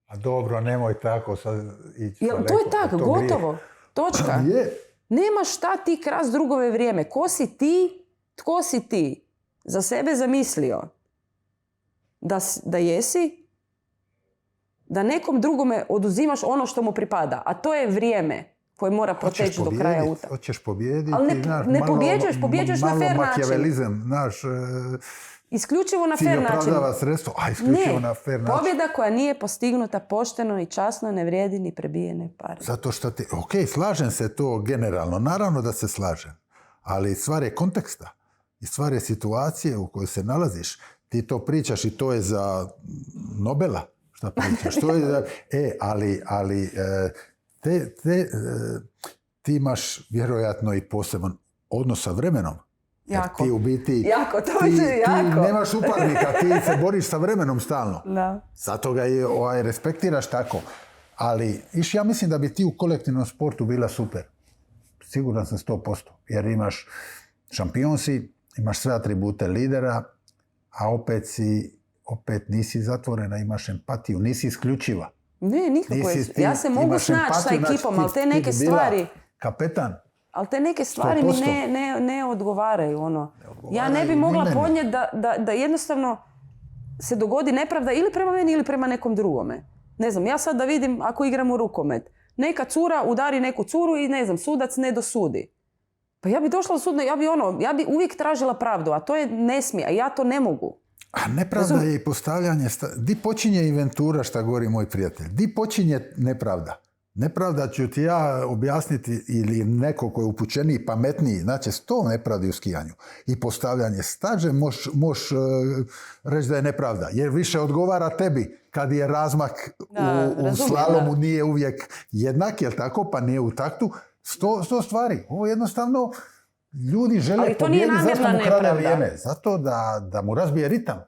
B: A dobro, nemoj tako sad ići.
C: To je tako, gotovo. Točka.
B: Je.
C: Nema šta ti krasti drugove vrijeme. Ko si ti? Tko si ti? Za sebe zamislio da jesi, da nekom drugome oduzimaš ono što mu pripada. A to je vrijeme koje mora proteći do kraja utakmice.
B: Hoćeš pobijediti.
C: Ali ne pobjeđuješ na fair način.
B: Malo makijavelizam, znaš...
C: Isključivo na fair način.
B: Cilj opravdava sredstvo, isključivo na fair način.
C: Pobjeda koja nije postignuta pošteno i časno ne vrijedi ni prebijene pare.
B: Zato što slažem se to generalno, naravno da se slažem, ali stvar je konteksta i stvar je situacije u kojoj se nalaziš. Ti to pričaš i to je za Nobela, šta pričaš. To je za, ti imaš vjerojatno i poseban odnos sa vremenom.
C: Jako.
B: Ti u biti...
C: Jako, to
B: ti
C: jako.
B: nemaš suparnika, ti se boriš sa vremenom stalno.
C: Da.
B: Zato ga respektiraš tako. Ali ja mislim da bi ti u kolektivnom sportu bila super. Siguran sam 100%. Jer imaš šampion si, imaš sve atribute lidera, a opet nisi zatvorena, imaš empatiju, nisi isključiva.
C: Ne, nikako. Ja se mogu snaći sa ekipom, ali te neke stvari...
B: Kapetan.
C: Ali te neke stvari 100%. mi ne odgovaraju. Ja ne bi mogla podnijeti da jednostavno se dogodi nepravda ili prema meni ili prema nekom drugome. Ne znam, ja sad da vidim ako igram u rukomet. Neka cura udari neku curu i ne znam, sudac ne dosudi. Pa ja bi došla do suda, ja bi uvijek tražila pravdu, a to je ne smije, a ja to ne mogu.
B: A nepravda je i postavljanje... Di počinje inventura, šta govori moj prijatelj? Di počinje nepravda? Nepravda ću ti ja objasniti ili neko ko je upućeniji, pametniji, znači 100 nepravdi u skijanju. I postavljanje staže možeš reći da je nepravda, jer više odgovara tebi kad je razmak u slalomu nije uvijek jednak, jel tako, pa nije u taktu. 100 stvari. Ovo jednostavno ljudi žele pobjediti, zašto mu krade vrijeme? Zato da mu razbije ritam,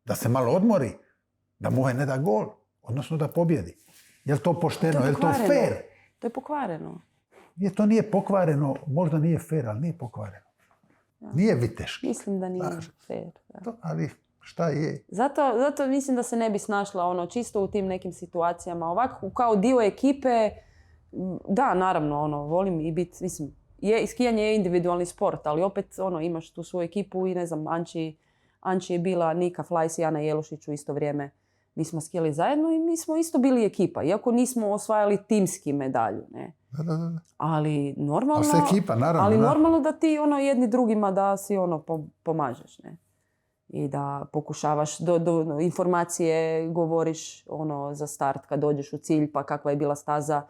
B: da se malo odmori, da mu ne da gol, odnosno da pobjedi. Je li to pošteno? Je li to fair?
C: To je pokvareno.
B: To nije pokvareno, možda nije fair, ali nije pokvareno. Ja. Nije viteški.
C: Mislim da nije fair. Da.
B: Ali šta je?
C: Zato mislim da se ne bi snašla čisto u tim nekim situacijama. Ovako, kao dio ekipe, da, naravno, volim i biti, mislim, skijanje je individualni sport, ali opet, imaš tu svoju ekipu i ne znam, Anči je bila, Nika Flajs i Ana Jelušić u isto vrijeme. Mi smo skijali zajedno i mi smo isto bili ekipa, iako nismo osvajali timski medalju, ne.
B: Da.
C: Ali normalno,
B: ekipa, naravno,
C: ali normalno da ti jedni drugima da si pomažeš, ne. I da pokušavaš do informacije govoriš za start kad dođeš u cilj, pa kakva je bila staza.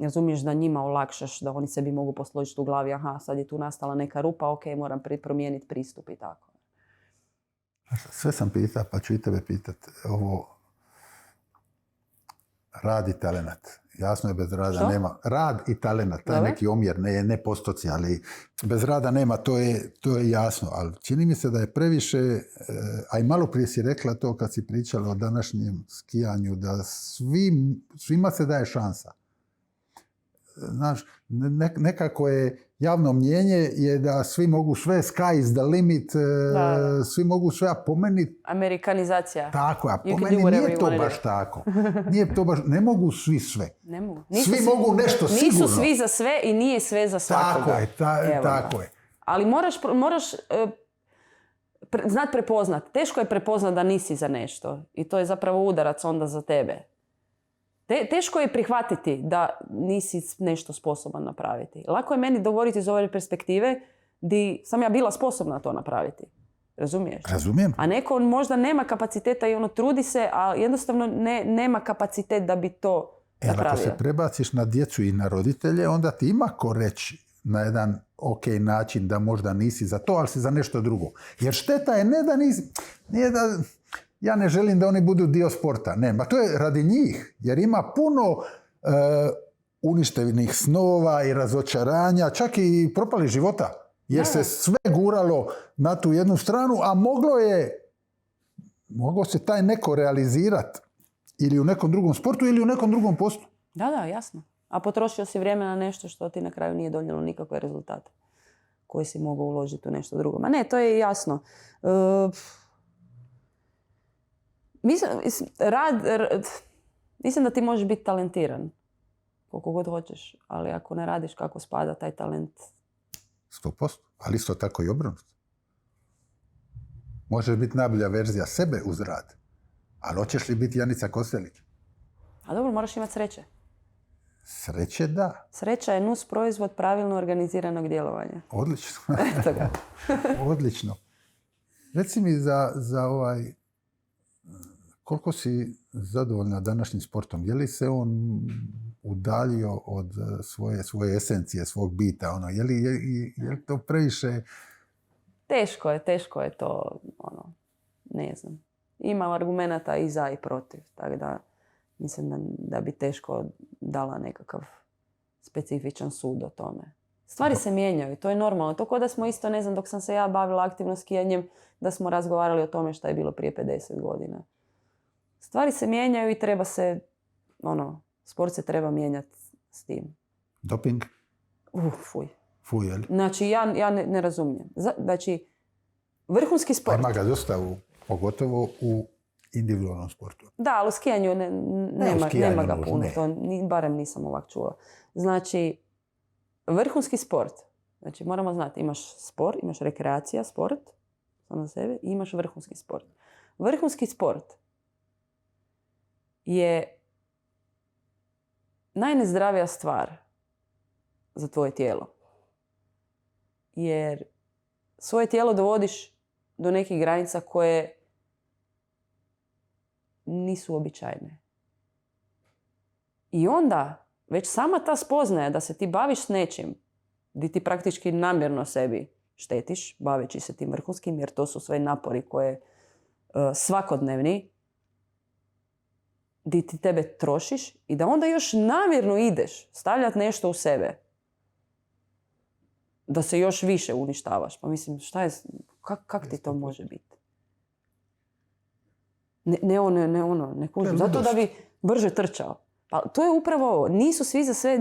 C: Razumiješ da njima olakšaš, da oni sebi mogu posložiti u glavi, aha, sad je tu nastala neka rupa, ok, moram promijeniti pristup i tako.
B: Sve sam pitao, pa ću i tebe pitati. Ovo rad i talenat. Jasno je, bez rada nema. Rad i talenat, taj neki omjer, ne postoci, ali bez rada nema, to je jasno. Ali čini mi se da je previše, a i malo prije si rekla to kad si pričala o današnjem skijanju, da svima se daje šansa. Znaš, nekako je javno mnjenje je da svi mogu sve, sky is the limit, svi mogu sve, a po meni...
C: Amerikanizacija.
B: Tako, a po meni nije to baš tako. Nije to baš, ne mogu svi sve.
C: Ne mogu.
B: Svi mogu nešto sigurno.
C: Nisu svi za sve i nije sve za svakoga.
B: Tako je.
C: Ali moraš znati prepoznat. Teško je prepoznat da nisi za nešto. I to je zapravo udarac onda za tebe. Teško je prihvatiti da nisi nešto sposoban napraviti. Lako je meni govoriti iz ove perspektive di sam ja bila sposobna to napraviti. Razumiješ?
B: Razumijem.
C: A neko možda nema kapaciteta i trudi se, a jednostavno nema kapacitet da bi to napravio.
B: Ako se prebaciš na djecu i na roditelje, onda ti ima ko reći na jedan ok način da možda nisi za to, ali si za nešto drugo. Jer šteta je ne da nisi... Nije da... Ja ne želim da oni budu dio sporta. Ne, ma to je radi njih. Jer ima puno uništenih snova i razočaranja, čak i propali života. Jer se sve guralo na tu jednu stranu, a moglo se taj neko realizirati ili u nekom drugom sportu ili u nekom drugom poslu.
C: Da, jasno. A potrošio si vrijeme na nešto što ti na kraju nije donijelo nikakve rezultate koji si mogao uložiti u nešto drugo. Ma ne, to je jasno. Mislim da ti možeš biti talentiran koliko god hoćeš, ali ako ne radiš kako spada taj talent...
B: 100%, ali isto tako i obrnuto. Možeš biti najbolja verzija sebe uz rad, ali hoćeš li biti Janica Kostelić?
C: A dobro, moraš imati sreće.
B: Sreće, da.
C: Sreća je nus proizvod pravilno organiziranog djelovanja.
B: Odlično. Odlično. Reci mi za ovaj... Koliko si zadovoljna današnjim sportom? Je li se on udaljio od svoje esencije, svog bita? Je li to previše...
C: Teško je to, ne znam. Ima argumenata i za i protiv, tako da mislim da bi teško dala nekakav specifičan sud o tome. Stvari se mijenjaju, to je normalno. To kao da smo isto, ne znam, dok sam se ja bavila aktivno skijanjem, da smo razgovarali o tome šta je bilo prije 50 godina. Stvari se mijenjaju i treba se, sport se treba mijenjati s tim.
B: Doping?
C: Fuj.
B: Fuj, jel?
C: Znači, ja ne razumijem. Znači, vrhunski sport...
B: Ima ga dosta, pogotovo u individualnom sportu.
C: Da, ali u skijanju nema ga puno. To barem nisam ovak čula. Znači, vrhunski sport. Znači, moramo znati, imaš sport, imaš rekreacija, sport, sam za sebe, i imaš vrhunski sport. Vrhunski sport je najnezdravija stvar za tvoje tijelo. Jer svoje tijelo dovodiš do nekih granica koje nisu običajne. I onda, već sama ta spoznaja da se ti baviš s nečim, gdje ti praktički namjerno sebi štetiš, baveći se tim vrhunskim, jer to su sve napori koje svakodnevni, gdje ti tebe trošiš i da onda još namjerno ideš stavljati nešto u sebe, da se još više uništavaš. Pa mislim, šta je, kak ti to može biti? Ne kužim. Zato da bi brže trčao. Pa to je upravo ovo. Nisu svi za sve,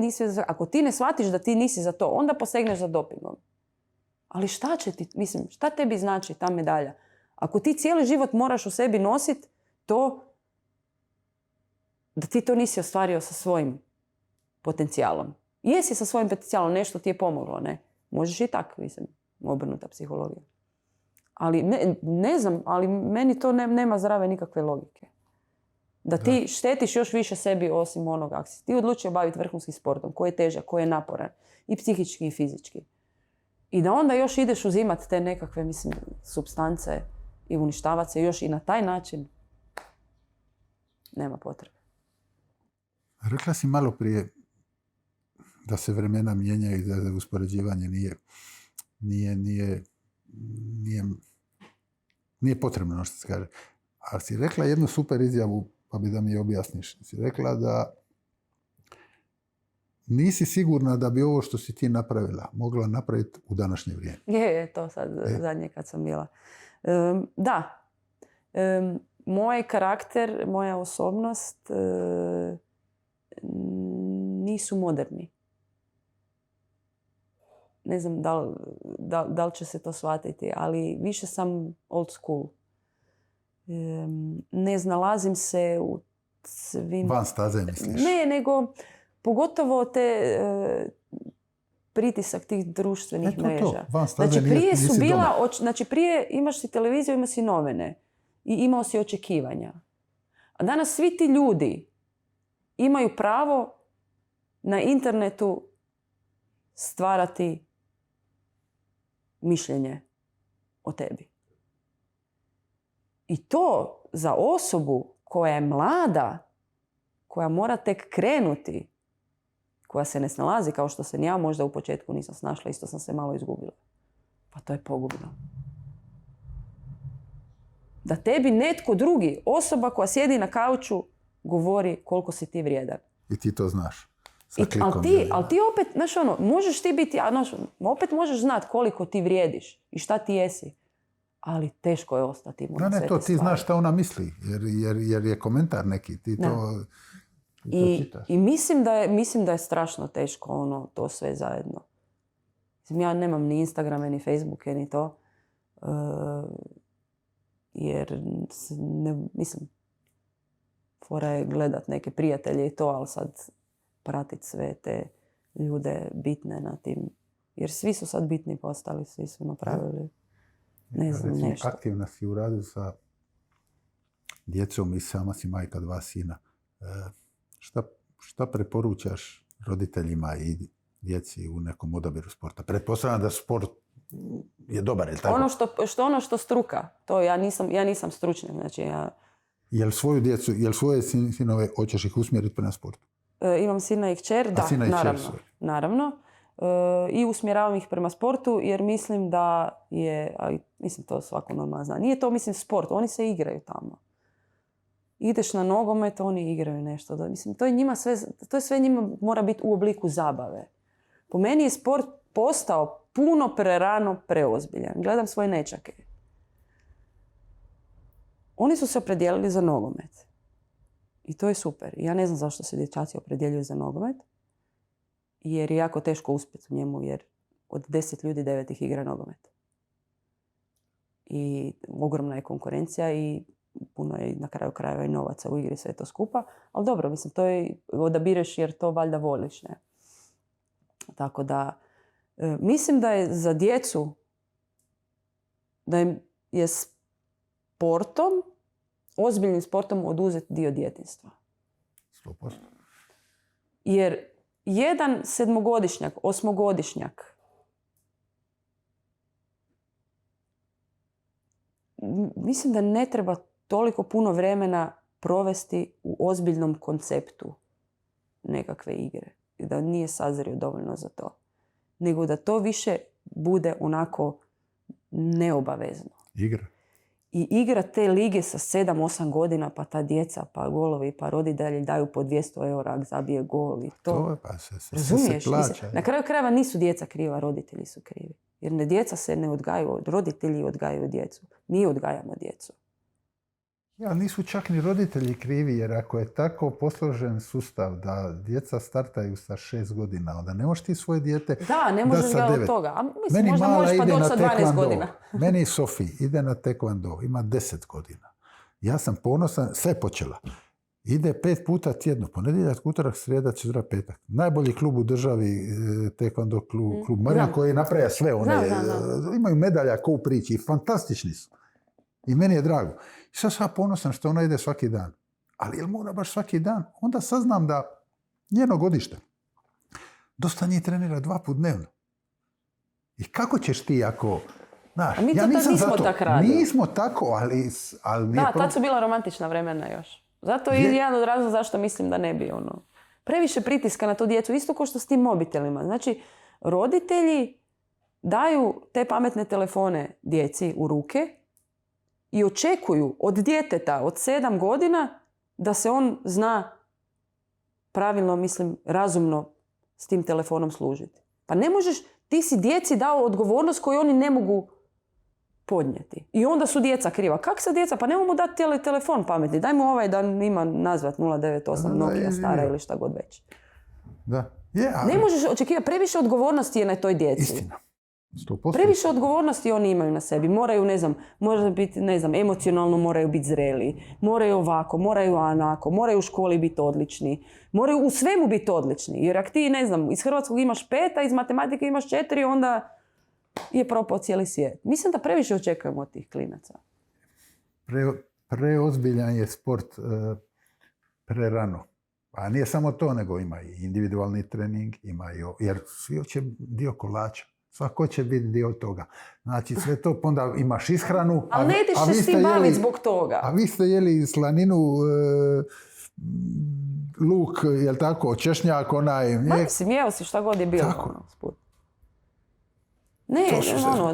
C: ako ti ne shvatiš da ti nisi za to, onda posegneš za dopingom. Ali šta će ti, mislim, šta tebi znači ta medalja? Ako ti cijeli život moraš u sebi nositi to da ti to nisi ostvario sa svojim potencijalom. Jesi sa svojim potencijalom, nešto ti je pomoglo, ne? Možeš i tako, mislim, obrnuta psihologija. Ali ne znam, ali meni to nema zdrave nikakve logike. Da ti štetiš još više sebi osim onoga. Ako si ti odlučio baviti vrhunskim sportom, koji je težak, koji je naporan, i psihički i fizički. I da onda još ideš uzimati te nekakve, mislim, supstance i uništavati se još i na taj način, nema potrebe.
B: Rekla si malo prije da se vremena mijenjaju i da uspoređivanje nije potrebno, što se kaže. Ali si rekla jednu super izjavu, pa bi da mi je objasniš. Si rekla da nisi sigurna da bi ovo što si ti napravila mogla napraviti u današnje vrijeme.
C: Je to sad zadnje kad sam bila. Da. Moj karakter, moja osobnost nisu moderni. Ne znam da li će se to shvatiti, ali više sam old school. Ne znalazim se u svim...
B: Van staze misliš?
C: Ne, nego pogotovo te pritisak tih društvenih mreža.
B: Van staze
C: znači, prije su bila,
B: doma.
C: znači prije imaš si televiziju, imaš si novine i imao si očekivanja. A danas svi ti ljudi imaju pravo na internetu stvarati mišljenje o tebi. I to za osobu koja je mlada, koja mora tek krenuti, koja se ne snalazi kao što se ni ja možda u početku nisam snašla, isto sam se malo izgubila. Pa to je pogubno. Da tebi netko drugi, osoba koja sjedi na kauču, govori koliko si ti vrijedan.
B: I ti to znaš.
C: Ali ti opet, znaš ono, možeš ti biti, opet možeš znati koliko ti vrijediš i šta ti jesi. Ali teško je ostati.
B: Ne, to ti znaš šta ona misli, jer je komentar neki, ti to čitaš.
C: I mislim da je strašno teško to sve zajedno. Ja nemam ni Instagrame, ni Facebooke, ni to. Jer, mislim, fora je gledat neke prijatelje i to, ali sad pratiti sve te ljude bitne na tim. Jer svi su sad bitni postali, svi su napravili nešto.
B: Aktivna si u radu sa djecom i sama si majka 2 sina. Šta preporučaš roditeljima i djeci u nekom odabiru sporta? Pretpostavljam da sport je dobar, je li tako?
C: Ono što struka, to ja nisam stručnjak, znači ja...
B: Jel svoju djecu, svoje sinove hoćeš ih usmjeriti prema sportu?
C: Imam sina i kćer, da, naravno. I usmjeravam ih prema sportu jer mislim da je, ali mislim to svako normalno zna, nije to mislim sport, oni se igraju tamo. Ideš na nogomet, oni igraju nešto. Mislim, to je sve njima mora biti u obliku zabave. Po meni je sport postao puno prerano preozbiljan. Gledam svoje nečake. Oni su se opredijelili za nogomet. I to je super. Ja ne znam zašto se dječaci opredjeljuju za nogomet. Jer je jako teško uspjeti u njemu, jer od 10 ljudi 9 ih igra nogomet. I ogromna je konkurencija i puno je na kraju krajeva i novaca u igri, sve to skupa. Ali dobro, mislim, to je odabireš jer to valjda voliš, ne? Tako da, mislim da je za djecu, da je sportom, ozbiljnim sportom oduzeti dio djetinjstva.
B: 100%.
C: Jer jedan 7-godišnjak, 8 godišnjak mislim da ne treba toliko puno vremena provesti u ozbiljnom konceptu nekakve igre. I da nije sazrio dovoljno za to. Nego da to više bude onako neobavezno.
B: Igra.
C: I igra te lige sa 7-8 godina, pa ta djeca, pa golovi, pa roditelji daju po 200 eura ako zabije gol i to.
B: To je, pa se
C: Razumiješ?
B: plaća.
C: Mislim, na kraju krajeva nisu djeca kriva, roditelji su krivi. Jer djeca se ne odgajaju, roditelji odgajaju djecu. Mi odgajamo djecu.
B: Ja, nisu čak ni roditelji krivi, jer ako je tako posložen sustav da djeca startaju sa 6 godina, onda ne možeš ti svoje dijete
C: Da, ne možeš ga od toga. A mislim,
B: Meni
C: možda
B: mala
C: možeš pa
B: ide
C: doći
B: na
C: sa 12
B: taekwondo.
C: godina.
B: Meni Sofi ide na taekwondo, ima 10 godina. Ja sam ponosan, sve je počela. Ide 5 puta tjedno, ponedjeljak, utorak, srijeda, četvrtak, petak. Najbolji klub u državi, taekwondo klub Marijan, koji napravlja sve. Imaju medalja ko u priči i fantastični su. I meni je drago. I sad sam ponosan što ona ide svaki dan. Ali jel mora baš svaki dan? Onda saznam da njeno godište dosta njih trenira 2 puta dnevno. I kako ćeš ti ako... Znaš,
C: a mi to
B: ja nisam
C: nismo
B: zato.
C: tako radili.
B: Nismo tako, ali
C: da, tad su bila romantična vremena još. Zato je jedan od razloga zašto mislim da ne bi previše pritiska na tu djecu. Isto kao što s tim mobitelima. Znači, roditelji daju te pametne telefone djeci u ruke i očekuju od djeteta od 7 godina da se on zna pravilno, mislim, razumno s tim telefonom služiti. Pa ne možeš, ti si djeci dao odgovornost koju oni ne mogu podnijeti. I onda su djeca kriva. Kako se djeca? Pa nemamo dati telefon pametni. Daj mu ovaj da ima nazvat 098 Nokia stara ili šta god već.
B: Da. Ali...
C: Ne možeš očekivati, previše odgovornosti je na toj djeci.
B: Istina. 100%.
C: Previše odgovornosti oni imaju na sebi. Moraju, emocionalno moraju biti zreli. Moraju ovako, moraju onako, moraju u školi biti odlični. Moraju u svemu biti odlični. Jer ako ti, iz hrvatskog imaš 5, a iz matematike imaš 4, onda je propao cijeli svijet. Mislim da previše očekujemo od tih klinaca.
B: Preozbiljan je sport prerano. A nije samo to, nego ima i individualni trening, jer svi hoće dio kolača. Svako će biti dio toga. Znači sve to, onda imaš ishranu.
C: Ali ne ideš se s tim baviti zbog toga.
B: A vi ste jeli slaninu, luk, jel tako, češnjak, onaj...
C: Mislim, jeo si šta god je bilo. Ne,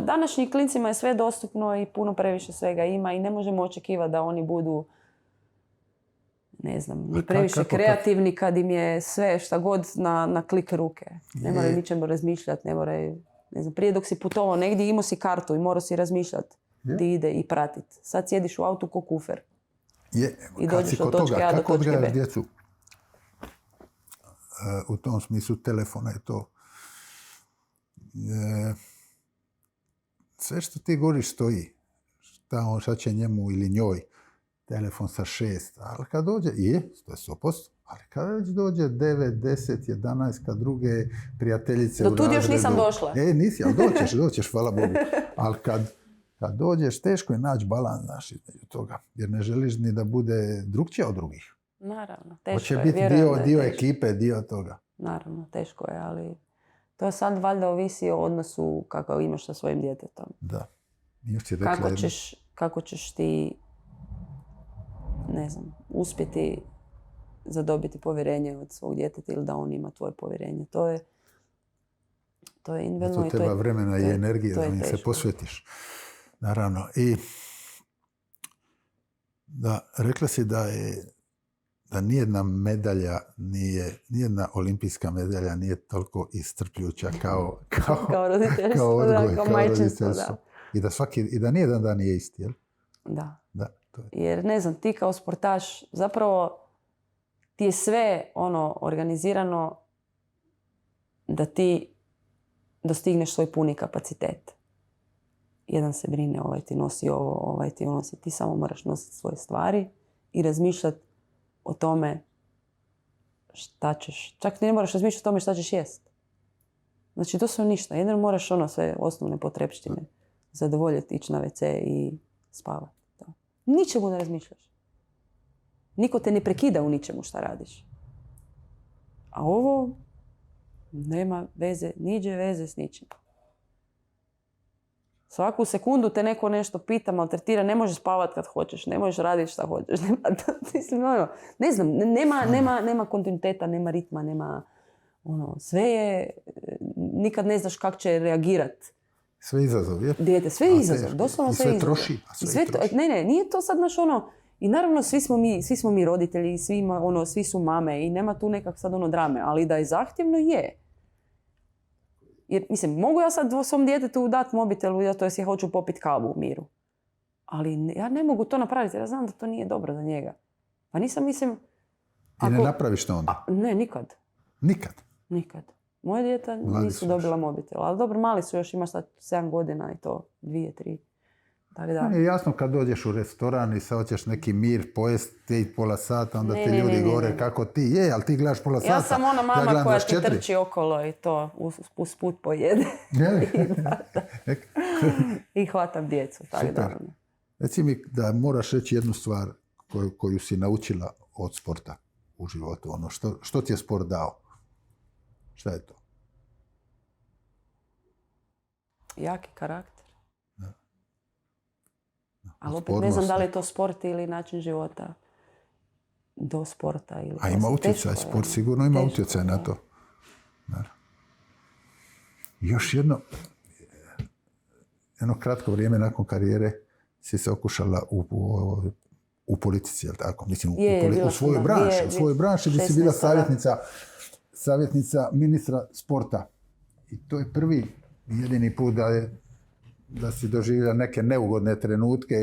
C: današnjim klincima je sve dostupno i puno previše svega ima i ne možemo očekivati da oni budu ni previše kreativni kad im je sve šta god na klik ruke. Ne moraju ničemu razmišljati, ne moraju... prije dok si putovao negdje, imao si kartu i morao si razmišljati di ide i pratiti. Sad sjediš u autu ko kufer. I dođeš od točke A do točke B. Kako odgajaš
B: djecu? U tom smislu telefona je to. Sve što ti govoriš stoji. Šta će njemu ili njoj telefon sa 6. Ali kad dođe, to je 100%. Ali kad već dođe 9, 10, 11, kad druge prijateljice
C: do
B: u razredu...
C: Do tu još nisam došla.
B: Nisi, ali doćeš, hvala Bogu. Ali kad dođeš, teško je naći balans, znaš, između toga. Jer ne želiš ni da bude drugčija od drugih.
C: Naravno, teško
B: hoće
C: je.
B: Hoće biti dio ekipe, dio toga.
C: Naravno, teško je, ali to sad valjda ovisi o odnosu kakav imaš sa svojim djetetom.
B: Da.
C: Kako ćeš ti, uspjeti zadobiti povjerenje od svog djeteta ili da on ima tvoje povjerenje. To je individualno.
B: To treba vremena i energije da im se posvetiš. Naravno. I da, rekla si da nijedna medalja nijedna olimpijska medalja nije toliko iscrpljuća kao odgoj, kao roditeljstvo. I da nijedan dan nije isti, jel?
C: Da.
B: To je.
C: Jer, ti kao sportaš zapravo ti je sve organizirano da ti dostigneš svoj puni kapacitet. Jedan se brine, ovaj ti nosi ovo, ovaj ti nosi. Ti samo moraš nositi svoje stvari i razmišljati o tome šta ćeš. Čak ne moraš razmišljati o tome šta ćeš jest. Znači, to sve ništa. Jedino moraš sve osnovne potrepštine zadovoljiti, ići na WC i spavati. Ničemu ne razmišljaš. Niko te ne prekida u ničemu šta radiš. A ovo nema veze, niđe veze s ničim. Svaku sekundu te neko nešto pita, maltretira, ne možeš spavati kad hoćeš, ne možeš raditi šta hoćeš. Mislim, ne znam, nema kontinuiteta, nema ritma, nema... sve je... Nikad ne znaš kako će reagirati.
B: Sve izazov, je?
C: Dijete, sve je izazov, doslovno sve je izazov.
B: Troši, troši.
C: Ne, nije to sad naš I naravno svi smo mi roditelji, svi su mame i nema tu nekak sad drame, ali da je zahtjevno je. Jer, mislim, mogu ja sad svom djetetu dati mobitelu, ja hoću popiti kavu u miru. Ali ja ne mogu to napraviti, jer ja znam da to nije dobro za njega. Pa nisam, mislim...
B: I ne napraviš to onda?
C: Ne, nikad.
B: Nikad?
C: Moje djeta nisu dobila mobitel. Ali dobro, mali su još, ima sad 7 godina i to, 2, 3. Tako da.
B: Je jasno kad dođeš u restoran i sad hoćeš neki mir pojesti pola sata, onda ti ljudi govore kako ti je, ali ti gledaš pola sata.
C: Ja sam ona mama koja ti trči okolo i to uz put pojede. I hvatam djecu.
B: Super. Reci mi da moraš reći jednu stvar koju si naučila od sporta u životu. Što ti je sport dao? Šta je to?
C: Jaki karakter. Ali opet ne znam da li je to sport ili način života do sporta. Ili
B: a ima utjecaj, sport sigurno ima utjecaj na to. Još jedno kratko vrijeme nakon karijere si se okušala u politici, jel tako? Mislim, u svojoj branši gdje si bila savjetnica ministra sporta. I to je prvi jedini put da si doživjela neke neugodne trenutke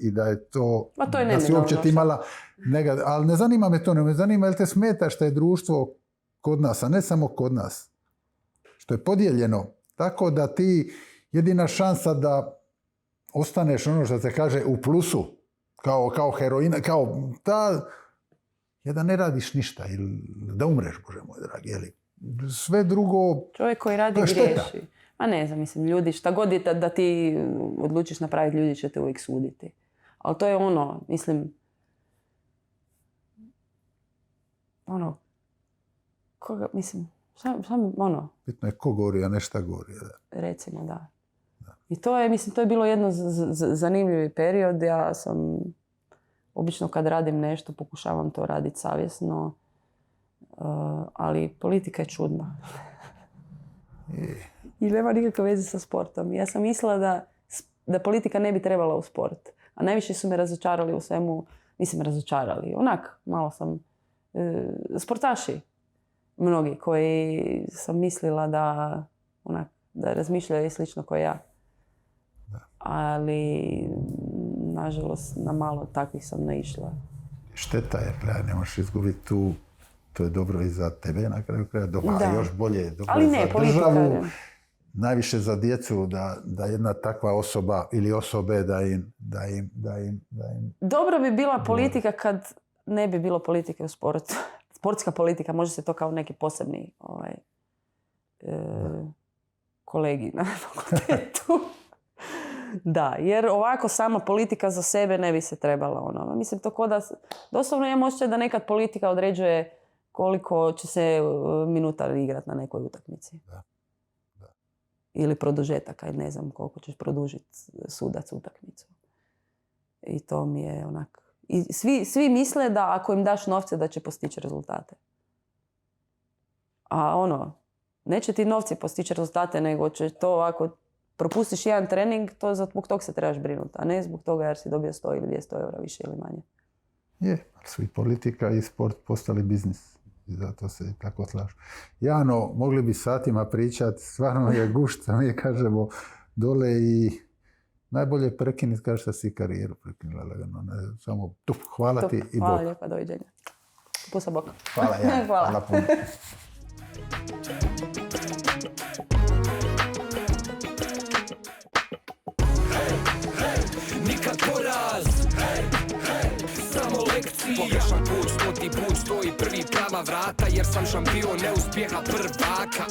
B: i da je to... da si uopće imala... Ali ne zanima me to, ne zanima jel te smeta što je društvo kod nas, a ne samo kod nas. Što je podijeljeno. Tako da ti jedina šansa da ostaneš što se kaže u plusu, kao heroina, kao ta... je da ne radiš ništa ili da umreš, Bože moj dragi, jeli? Sve drugo...
C: Čovjek koji radi griješi. Ma ne znam, mislim, ljudi, šta god je da ti odlučiš napraviti, ljudi će te uvijek suditi. Ali to je mislim...
B: Bitno je ko gori, a ne šta gori. Da.
C: Recimo, da. I to je bilo jedno zanimljivi period. Ja sam, obično kad radim nešto, pokušavam to raditi savjesno, ali politika je čudna. I nema nikakve veze sa sportom. Ja sam mislila da politika ne bi trebala u sport. A najviše su me razočarali u svemu. Mislim, razočarali. Malo sam... sportaši. Mnogi koji sam mislila da razmišljaju slično kao ja. Da. Ali, nažalost, na malo takvih sam naišla.
B: Šteta je, ne možeš izgubiti tu. To je dobro i za tebe na kraju kraja, a još bolje dobro ali ne, za državu, najviše za djecu, da jedna takva osoba ili osobe da im...
C: Dobro bi bila politika kad ne bi bilo politike u sportu. Sportska politika, može se to kao neki posebni kolegi na fakultetu. Da, jer ovako sama politika za sebe ne bi se trebala. Mislim, to ko da... Doslovno imam osjećaj da nekad politika određuje koliko će se minuta igrati na nekoj utakmici. Da. Ili produžetaka, ne znam koliko ćeš produžiti sudac utakmicu. I to mi je I svi misle da ako im daš novce da će postići rezultate. A neće ti novci postići rezultate, nego će to ako propustiš jedan trening, to zbog toga se trebaš brinuti, a ne zbog toga jer si dobio 100 ili 200 eura više ili manje.
B: Je, ali su i politika i sport postali biznis. I zato se tako slažu. Jano, mogli bi satima pričati, stvarno je gušta, mi kažemo dole i najbolje prekinuti kao što si karijeru prekinula lagano. Samo hvala ti i Bog.
C: Hvala lijepa, doviđenja. Pusa Bog.
B: Hvala, Jano. Hvala puno.
A: Nikad poraz, samo lekcije. Pogrešan put, 100. put, stoji prvi prava vrata, jer sam šampion neuspjeha prvaka.